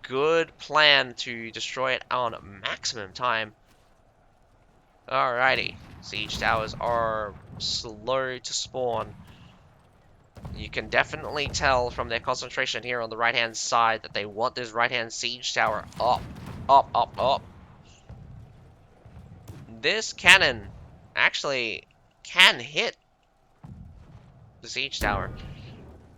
Good plan to destroy it on maximum time. Alrighty, siege towers are slow to spawn. You can definitely tell from their concentration here on the right-hand side that they want this right-hand siege tower up. Up. This cannon actually can hit the siege tower.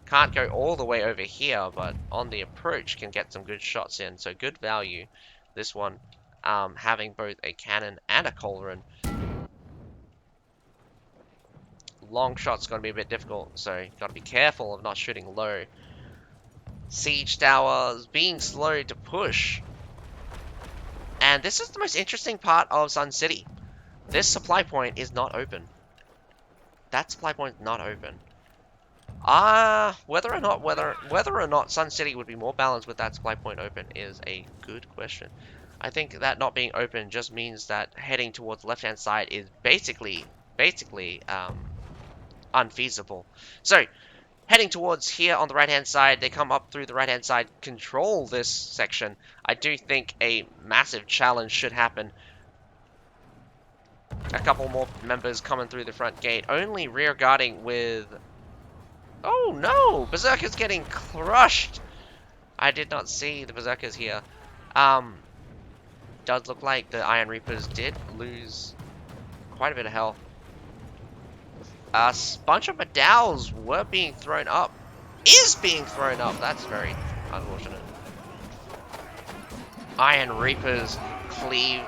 Can't go all the way over here, but on the approach can get some good shots in. So good value. This one, having both a cannon and a cauldron. Long shot's going to be a bit difficult, so you've got to be careful of not shooting low. Siege towers being slow to push. And this is the most interesting part of Sun City. This supply point is not open. That supply point is not open. Whether or not Sun City would be more balanced with that supply point open is a good question. I think that not being open just means that heading towards the left-hand side is basically unfeasible. So, heading towards here on the right-hand side, they come up through the right-hand side, control this section. I do think a massive challenge should happen. A couple more members coming through the front gate, only rear guarding with... Oh no! Berserker's getting crushed! I did not see the Berserkers here. Does look like the Iron Reapers did lose quite a bit of health. A bunch of medals were being thrown up. Is being thrown up. That's very unfortunate. Iron Reapers cleaving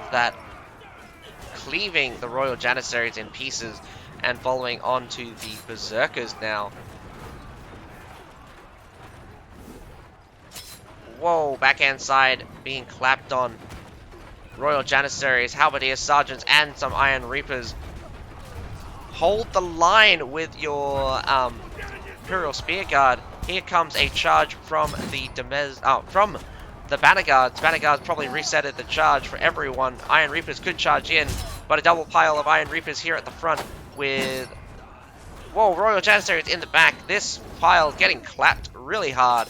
the Royal Janissaries in pieces and following on to the Berserkers now. Whoa, backhand side being clapped on. Royal Janissaries, Halberdier Sergeants, and some Iron Reapers. Hold the line with your Imperial Spear Guard. Here comes a charge from the from the Banner Guards. Banner Guards probably resetted the charge for everyone. Iron Reapers could charge in, but a double pile of Iron Reapers here at the front with... Whoa, Royal Janissaries in the back. This pile getting clapped really hard.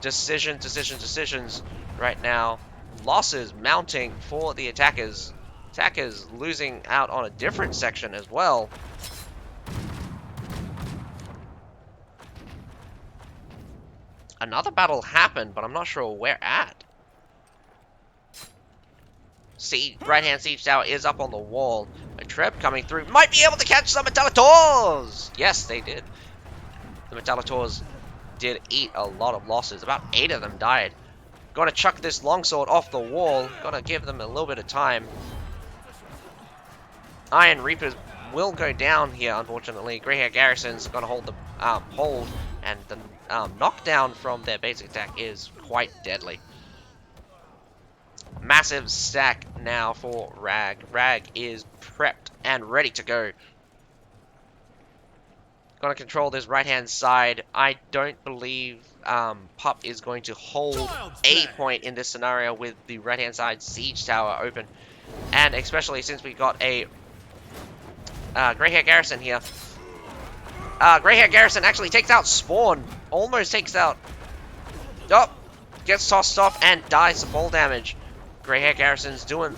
Decisions right now. Losses mounting for the attackers. Attackers losing out on a different section as well. Another battle happened, but I'm not sure where at. See, right-hand siege tower is up on the wall. A Treb coming through. Might be able to catch some Metallators! Yes, they did. The Metallators did eat a lot of losses. About 8 of them died. Gonna chuck this longsword off the wall. Gonna give them a little bit of time. Iron Reapers will go down here, unfortunately. Greyhair Garrison's gonna hold the hold, and the knockdown from their basic attack is quite deadly. Massive stack now for Rag. Rag is prepped and ready to go. Gonna control this right-hand side. I don't believe Pup is going to hold a point in this scenario with the right-hand side siege tower open. And especially since we got a Greyhair Garrison here. Greyhair Garrison actually takes out Spawn. Almost takes out... Oh! Gets tossed off and dies to fall damage. Greyhair Garrison's doing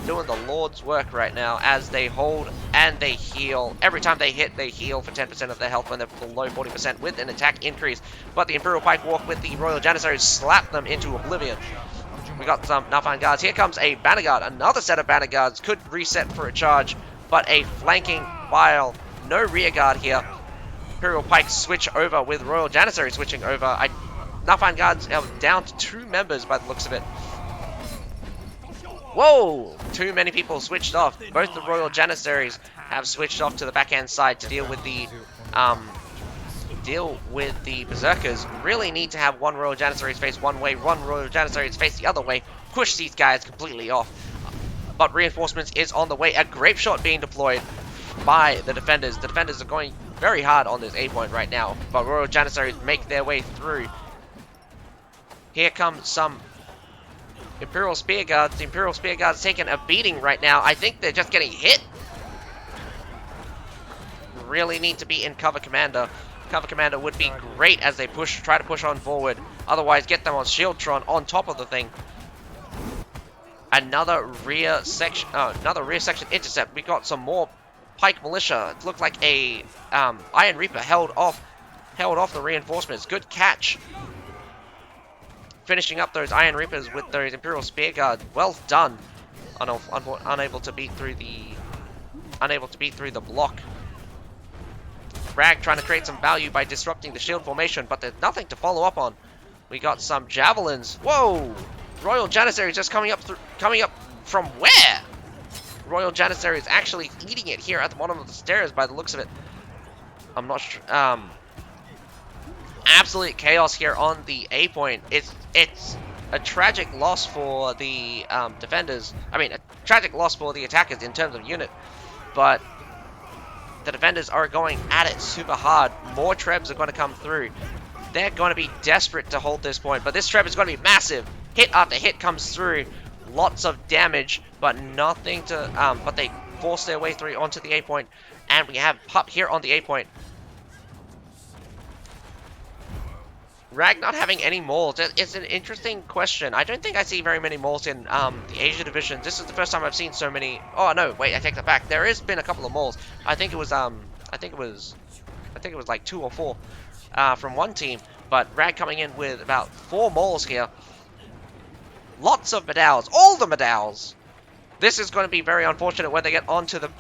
the Lord's work right now as they hold and they heal. Every time they hit, they heal for 10% of their health when they're below 40% with an attack increase. But the Imperial Pike Walk with the Royal Janissaries slap them into oblivion. We got some Nalfine Guards. Here comes a Banner Guard. Another set of Banner Guards could reset for a charge, but a flanking file. No rear guard here. Imperial Pikes switch over with Royal Janissaries switching over. Nalfine Guards are down to 2 members by the looks of it. Whoa! Too many people switched off. Both the Royal Janissaries have switched off to the backhand side to deal with the Berserkers. Really need to have one Royal Janissary face one way, one Royal Janissary face the other way. Push these guys completely off. But reinforcements is on the way. A grape shot being deployed by the defenders. The defenders are going very hard on this A point right now, but Royal Janissaries make their way through. Here come some Imperial Spear Guards. The Imperial Spear Guards taking a beating right now. I think they're just getting hit. Really need to be in cover commander. Cover commander would be great as they try to push on forward. Otherwise, get them on Shieldtron on top of the thing. Another rear section intercept. We got some more Pike Militia. It looked like a Iron Reaper held off the reinforcements. Good catch. Finishing up those Iron Reapers with those Imperial Spear Guards. Well done. Unable to beat through the block. Rag trying to create some value by disrupting the shield formation, but there's nothing to follow up on. We got some javelins. Whoa! Royal Janissary just coming up from where? Royal Janissary is actually eating it here at the bottom of the stairs by the looks of it. I'm not sure. Absolute chaos here on the A point. It's a tragic loss for the defenders. I mean, a tragic loss for the attackers in terms of unit, but the defenders are going at it super hard. More trebs are going to come through. They're going to be desperate to hold this point, but this treb is going to be massive. Hit after hit comes through. Lots of damage, but nothing to... but they force their way through onto the A point, and we have Pup here on the A point. Rag not having any mauls. It's an interesting question. I don't think I see very many mauls in the Asia division. This is the first time I've seen so many. Oh no, wait, I take that back. There has been a couple of mauls. I think it was like 2 or 4 from one team. But Rag coming in with about 4 mauls here. Lots of medals. All the medals. This is going to be very unfortunate when they get onto the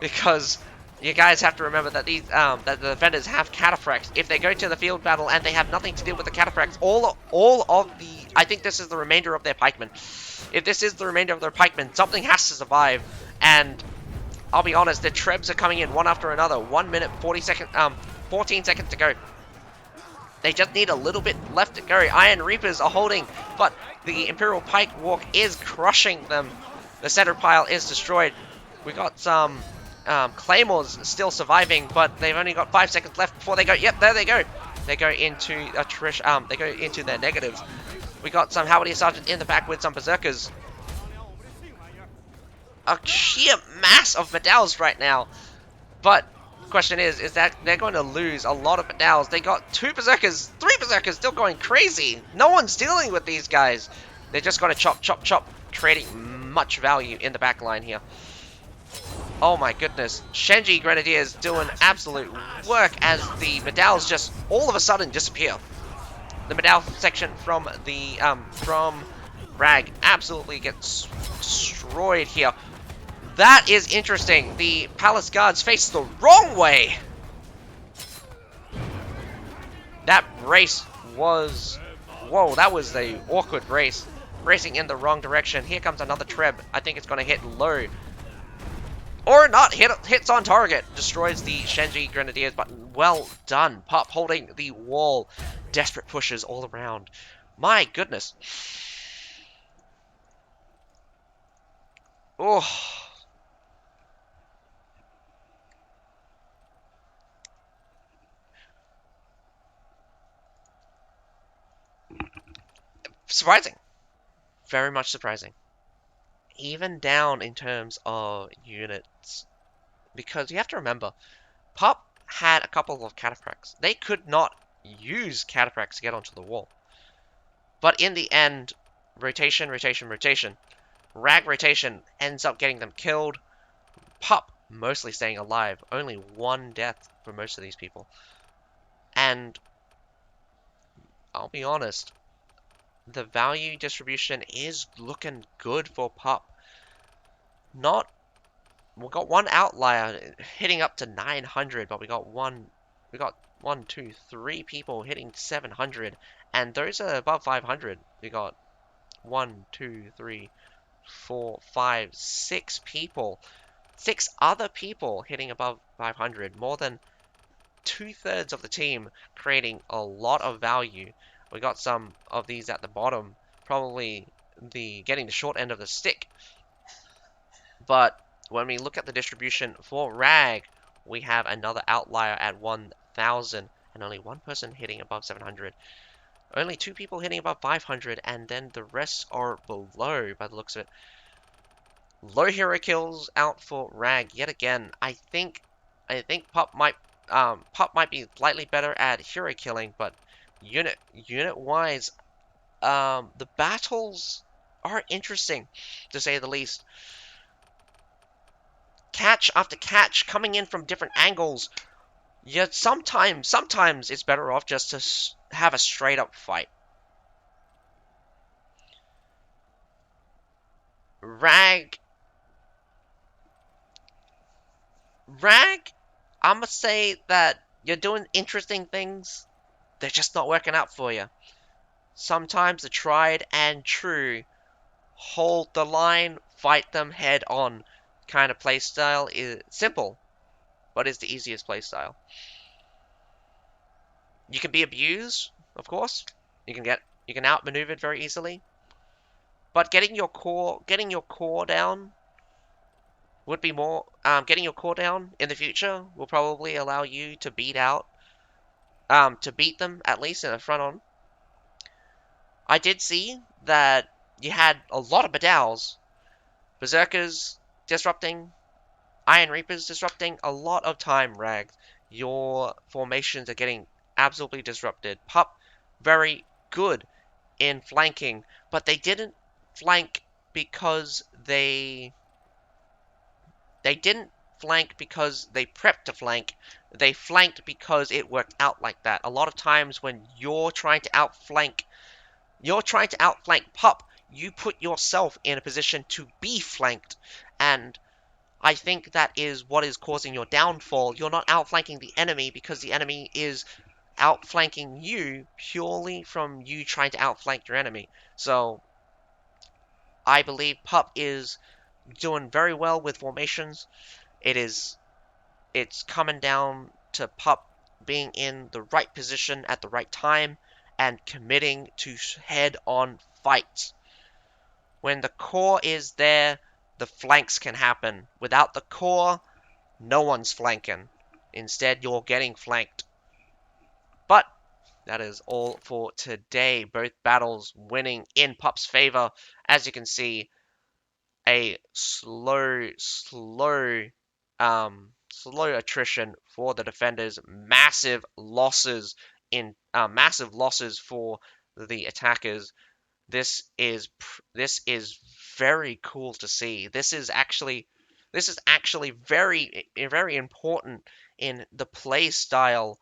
because you guys have to remember that these that the defenders have cataphracts. If they go to the field battle and they have nothing to deal with the cataphracts, all of the... I think this is the remainder of their pikemen. If this is the remainder of their pikemen, something has to survive. And I'll be honest, the trebs are coming in one after another. 1 minute, 14 seconds to go. They just need a little bit left to go. Iron Reapers are holding, but the Imperial Pike Walk is crushing them. The center pile is destroyed. We got some Claymores still surviving, but they've only got 5 seconds left before they go. Yep, there they go. They go into they go into their negatives. We got some Halberdier Sergeant in the back with some Berserkers. A sheer mass of medals right now. But question is that they're going to lose a lot of medals. They got 2 Berserkers, 3 Berserkers still going crazy. No one's dealing with these guys. They're just going to chop, chop, chop, creating much value in the back line here. Oh my goodness. Shenji Grenadiers doing absolute work as the medals just all of a sudden disappear. The medal section from the from Rag absolutely gets destroyed here. That is interesting. The Palace Guards face the wrong way. That race was... Whoa, that was a awkward race. Racing in the wrong direction. Here comes another treb. I think it's going to hit low. Or not. Hits on target. Destroys the Shenji Grenadiers, but well done. Pup holding the wall. Desperate pushes all around. My goodness. Oh... Surprising. Very much surprising. Even down in terms of units. Because you have to remember, Pup had a couple of cataphracts. They could not use cataphracts to get onto the wall. But in the end, rotation, rotation, rotation. Rag rotation ends up getting them killed. Pup mostly staying alive. Only 1 death for most of these people. And I'll be honest, the value distribution is looking good for Pup. We got 1 outlier hitting up to 900, but we got 3 people hitting 700, and those are above 500. We got 1, 2, 3, 4, 5, 6 people. 6 other people hitting above 500. More than 2/3 of the team creating a lot of value. We got some of these at the bottom, probably getting the short end of the stick. But when we look at the distribution for Rag, we have another outlier at 1,000 and only one person hitting above 700. Only 2 people hitting above 500, and then the rest are below by the looks of it. Low hero kills out for Rag yet again. I think Pup might be slightly better at hero killing, but unit wise, the battles are interesting to say the least. Catch after catch coming in from different angles. Yet sometimes it's better off just to have a straight up fight. Rag, I'ma say that you're doing interesting things. They're just not working out for you. Sometimes the tried and true hold the line, fight them head on kind of playstyle is simple, but it's the easiest playstyle. You can be abused, of course. You can outmaneuver very easily. But getting your core down would be more getting your core down in the future will probably allow you to beat them at least in the front on. I did see that you had a lot of Badows, Berserkers disrupting, Iron Reapers disrupting a lot of time, Rag. Your formations are getting absolutely disrupted. Pup, very good in flanking, but they didn't flank because they didn't flank because they prepped to flank. They flanked because it worked out like that. A lot of times when you're trying to outflank Pup, you put yourself in a position to be flanked. And I think that is what is causing your downfall. You're not outflanking the enemy because the enemy is outflanking you purely from you trying to outflank your enemy. So I believe Pup is doing very well with formations. It's coming down to Pup being in the right position at the right time and committing to head-on fights. When the core is there, the flanks can happen. Without the core, no one's flanking. Instead, you're getting flanked. But that is all for today. Both battles winning in Pup's favor. As you can see, a slow attrition for the defenders. Massive losses for the attackers. This is very cool to see. This is actually very important in the play style.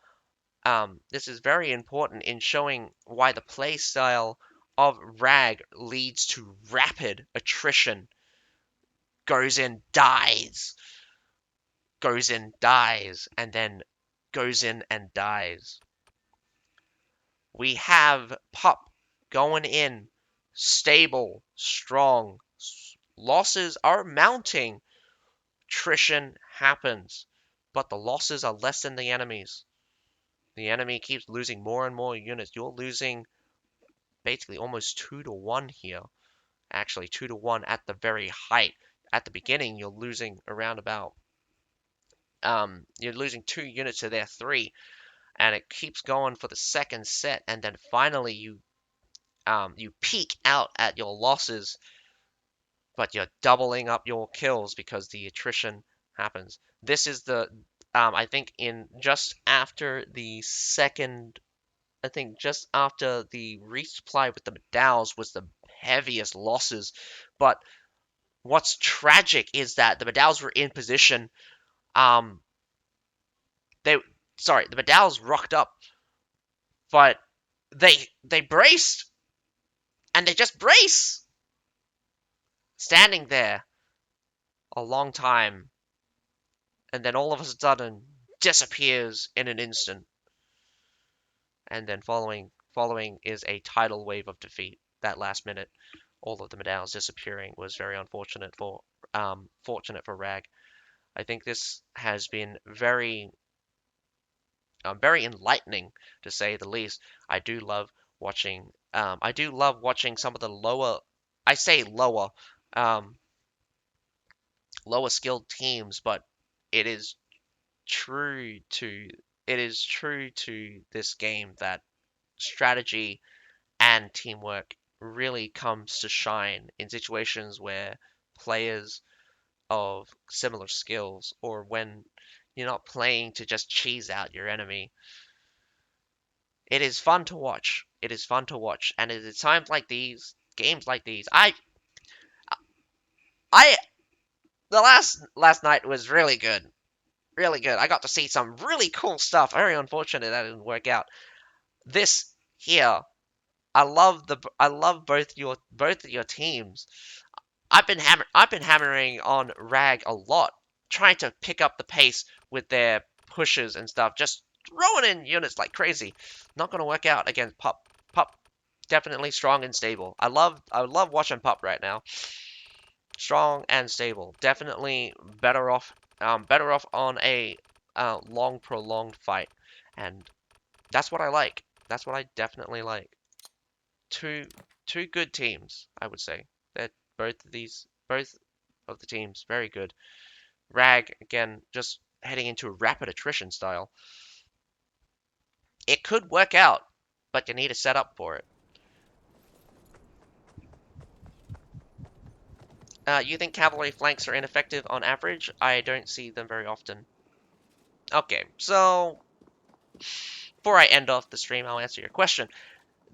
This is very important in showing why the play style of Rag leads to rapid attrition. Goes in, dies, and then goes in and dies. We have Pup going in, stable, strong. Losses are mounting. Attrition happens, but the losses are less than the enemies. The enemy keeps losing more and more units. You're losing basically almost 2-1 here. Actually, 2-1 at the very height. At the beginning, you're losing around about you're losing 2 units to their 3, and it keeps going for the second set, and then finally you peak out at your losses, but you're doubling up your kills because the attrition happens. This is the I think in just after the second I think just after the resupply with the Medaus was the heaviest losses. But what's tragic is that the Medaus were in position. Um, the Medaus rocked up, but they braced, and they just brace, standing there a long time, and then all of a sudden disappears in an instant. And then following is a tidal wave of defeat that last minute. all of the medals disappearing was very unfortunate for Rag. I think this has been very enlightening to say the least. I do love watching some of the I say um, lower skilled teams, but it is true to this game that strategy and teamwork really comes to shine in situations where players of similar skills, or when you're not playing to just cheese out your enemy. It is fun to watch. It is fun to watch, and it is times like these, games like these. I, the last night was really good, really good. I got to see some really cool stuff. Very unfortunate that didn't work out. This here, I love both of your teams. I've been hammering on Rag a lot, trying to pick up the pace with their pushes and stuff, just throwing in units like crazy. Not gonna work out against Pup. Pup definitely strong and stable. I love watching Pup right now. Strong and stable. Definitely better off on a long prolonged fight, and that's what I like. That's what I definitely like. Two two good teams, I would say. That both of the teams very good. Rag again just heading into a rapid attrition style. It could work out, but you need to set up for it. You think cavalry flanks are ineffective on average? I don't see them very often. Okay, so before I end off the stream, I'll answer your question.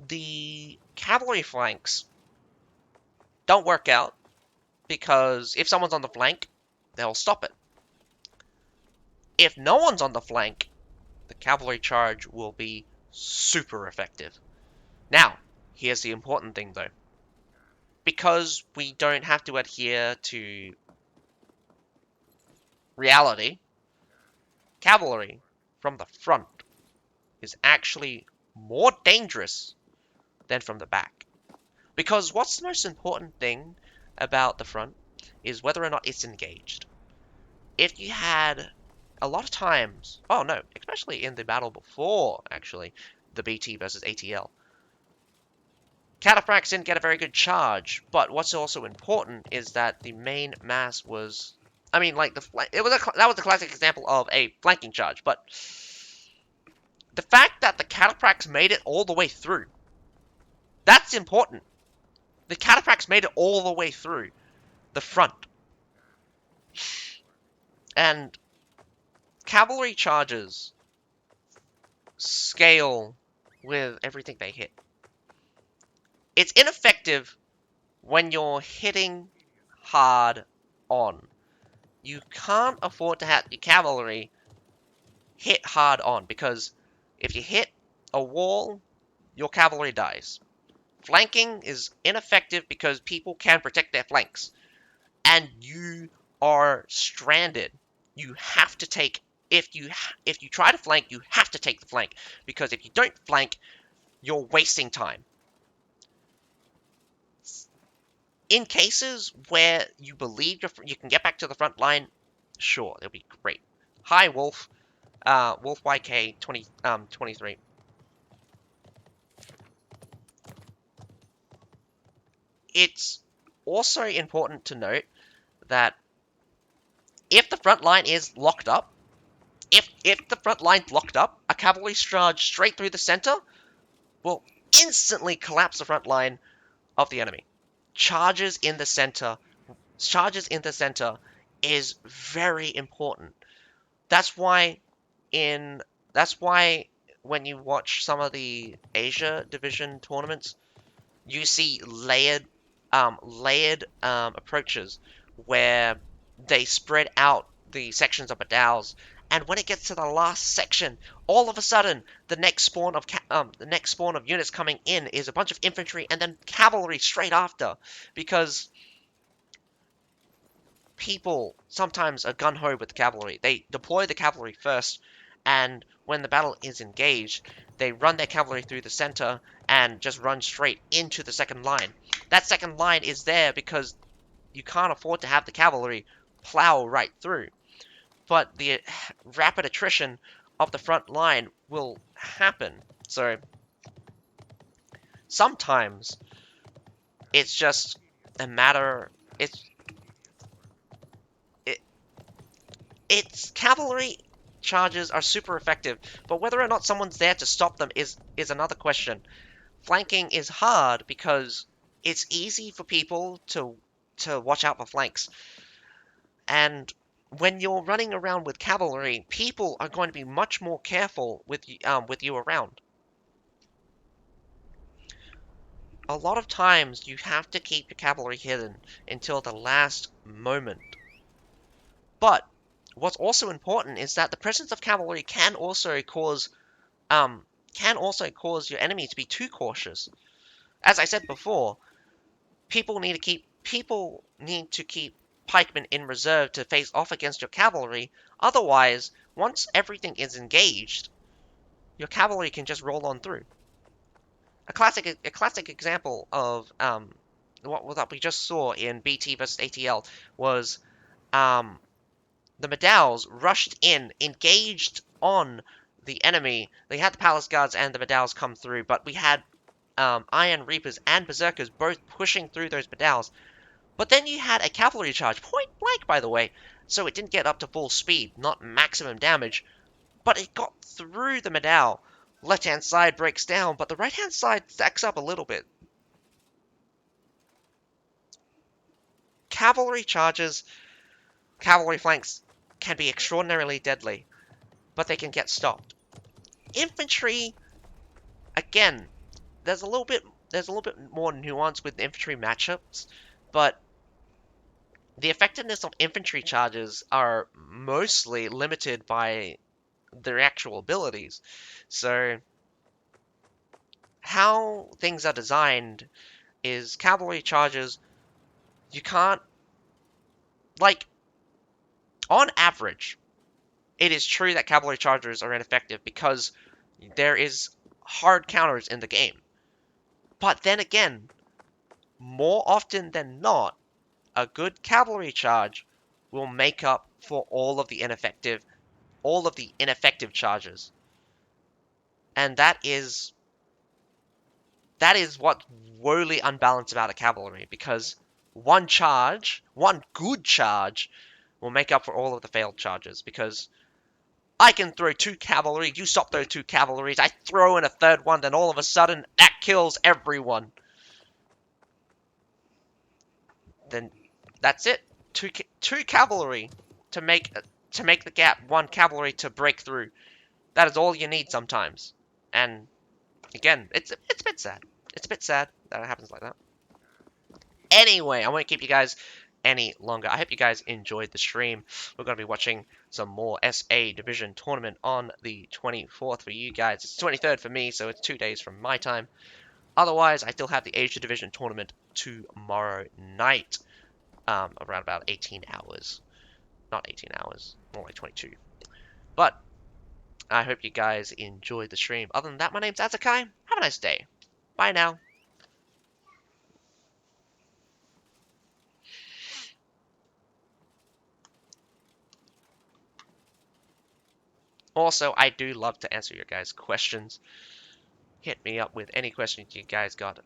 The cavalry flanks don't work out because if someone's on the flank, they'll stop it. If no one's on the flank, the cavalry charge will be super effective. Now, here's the important thing though. Because we don't have to adhere to reality, cavalry from the front is actually more dangerous than from the back. Because what's the most important thing about the front is whether or not it's engaged. If you had a lot of times, oh no, especially in the battle before, actually, the BT versus ATL, Cataphracts didn't get a very good charge, but what's also important is that the main mass was, I mean, like that was a classic example of a flanking charge, but the fact that the Cataphracts made it all the way through, that's important. The Cataphracts made it all the way through the front. And cavalry charges scale with everything they hit. It's ineffective when you're hitting hard on. You can't afford to have your cavalry hit hard on, because if you hit a wall, your cavalry dies. Flanking is ineffective because people can protect their flanks, and you are stranded. You have to take if you try to flank, you have to take the flank, because if you don't flank, you're wasting time. In cases where you believe you can get back to the front line, sure, it'll be great. Hi, Wolf. Wolf YK 23. It's also important to note that if the front line is locked up, if the front line's locked up, a cavalry charge straight through the center will instantly collapse the front line of the enemy. Charges in the center is very important. That's why when you watch some of the Asia division tournaments, you see layered approaches where they spread out the sections of battles, and when it gets to the last section, all of a sudden the next spawn of units coming in is a bunch of infantry and then cavalry straight after, because people sometimes are gun-ho with the cavalry. They deploy the cavalry first, and when the battle is engaged, they run their cavalry through the center and just run straight into the second line. That second line is there because you can't afford to have the cavalry plow right through. But the rapid attrition of the front line will happen. So sometimes it's just a matter. It, it's cavalry charges are super effective, but whether or not someone's there to stop them is another question. Flanking is hard because it's easy for people to watch out for flanks, and when you're running around with cavalry, people are going to be much more careful with you around. A lot of times you have to keep your cavalry hidden until the last moment. But what's also important is that the presence of cavalry can also cause your enemy to be too cautious. As I said before, people need to keep pikemen in reserve to face off against your cavalry. Otherwise, once everything is engaged, your cavalry can just roll on through. A classic example of what we just saw in BT versus ATL was um, the Medals rushed in, engaged on the enemy. They had the Palace Guards and the Medals come through, but we had Iron Reapers and Berserkers both pushing through those Medals. But then you had a cavalry charge, point blank, by the way, so it didn't get up to full speed, not maximum damage, but it got through the Medal. Left-hand side breaks down, but the right-hand side stacks up a little bit. Cavalry charges, cavalry flanks can be extraordinarily deadly, but they can get stopped. Infantry, again, there's a little bit more nuance with infantry matchups, but the effectiveness of infantry charges are mostly limited by their actual abilities. So how things are designed is cavalry charges, you can't, like, on average, it is true that cavalry chargers are ineffective because there is hard counters in the game. But then again, more often than not, a good cavalry charge will make up for all of the ineffective charges. And that is what's woefully unbalanced about a cavalry, because one good charge, will make up for all of the failed charges, because I can throw two cavalry, you stop those two cavalries, I throw in a third one, then all of a sudden, that kills everyone. Then that's it. Two cavalry to make the gap, one cavalry to break through. That is all you need sometimes. And again, it's a bit sad. It's a bit sad that it happens like that. Anyway, I won't keep you guys any longer. I hope you guys enjoyed the stream. We're going to be watching some more SA Division Tournament on the 24th for you guys. It's 23rd for me, so it's 2 days from my time. Otherwise, I still have the Asia Division Tournament tomorrow night, around about 18 hours. Not 18 hours, more like 22. But I hope you guys enjoyed the stream. Other than that, my name's Azakai. Have a nice day. Bye now. Also, I do love to answer your guys' questions. Hit me up with any questions you guys got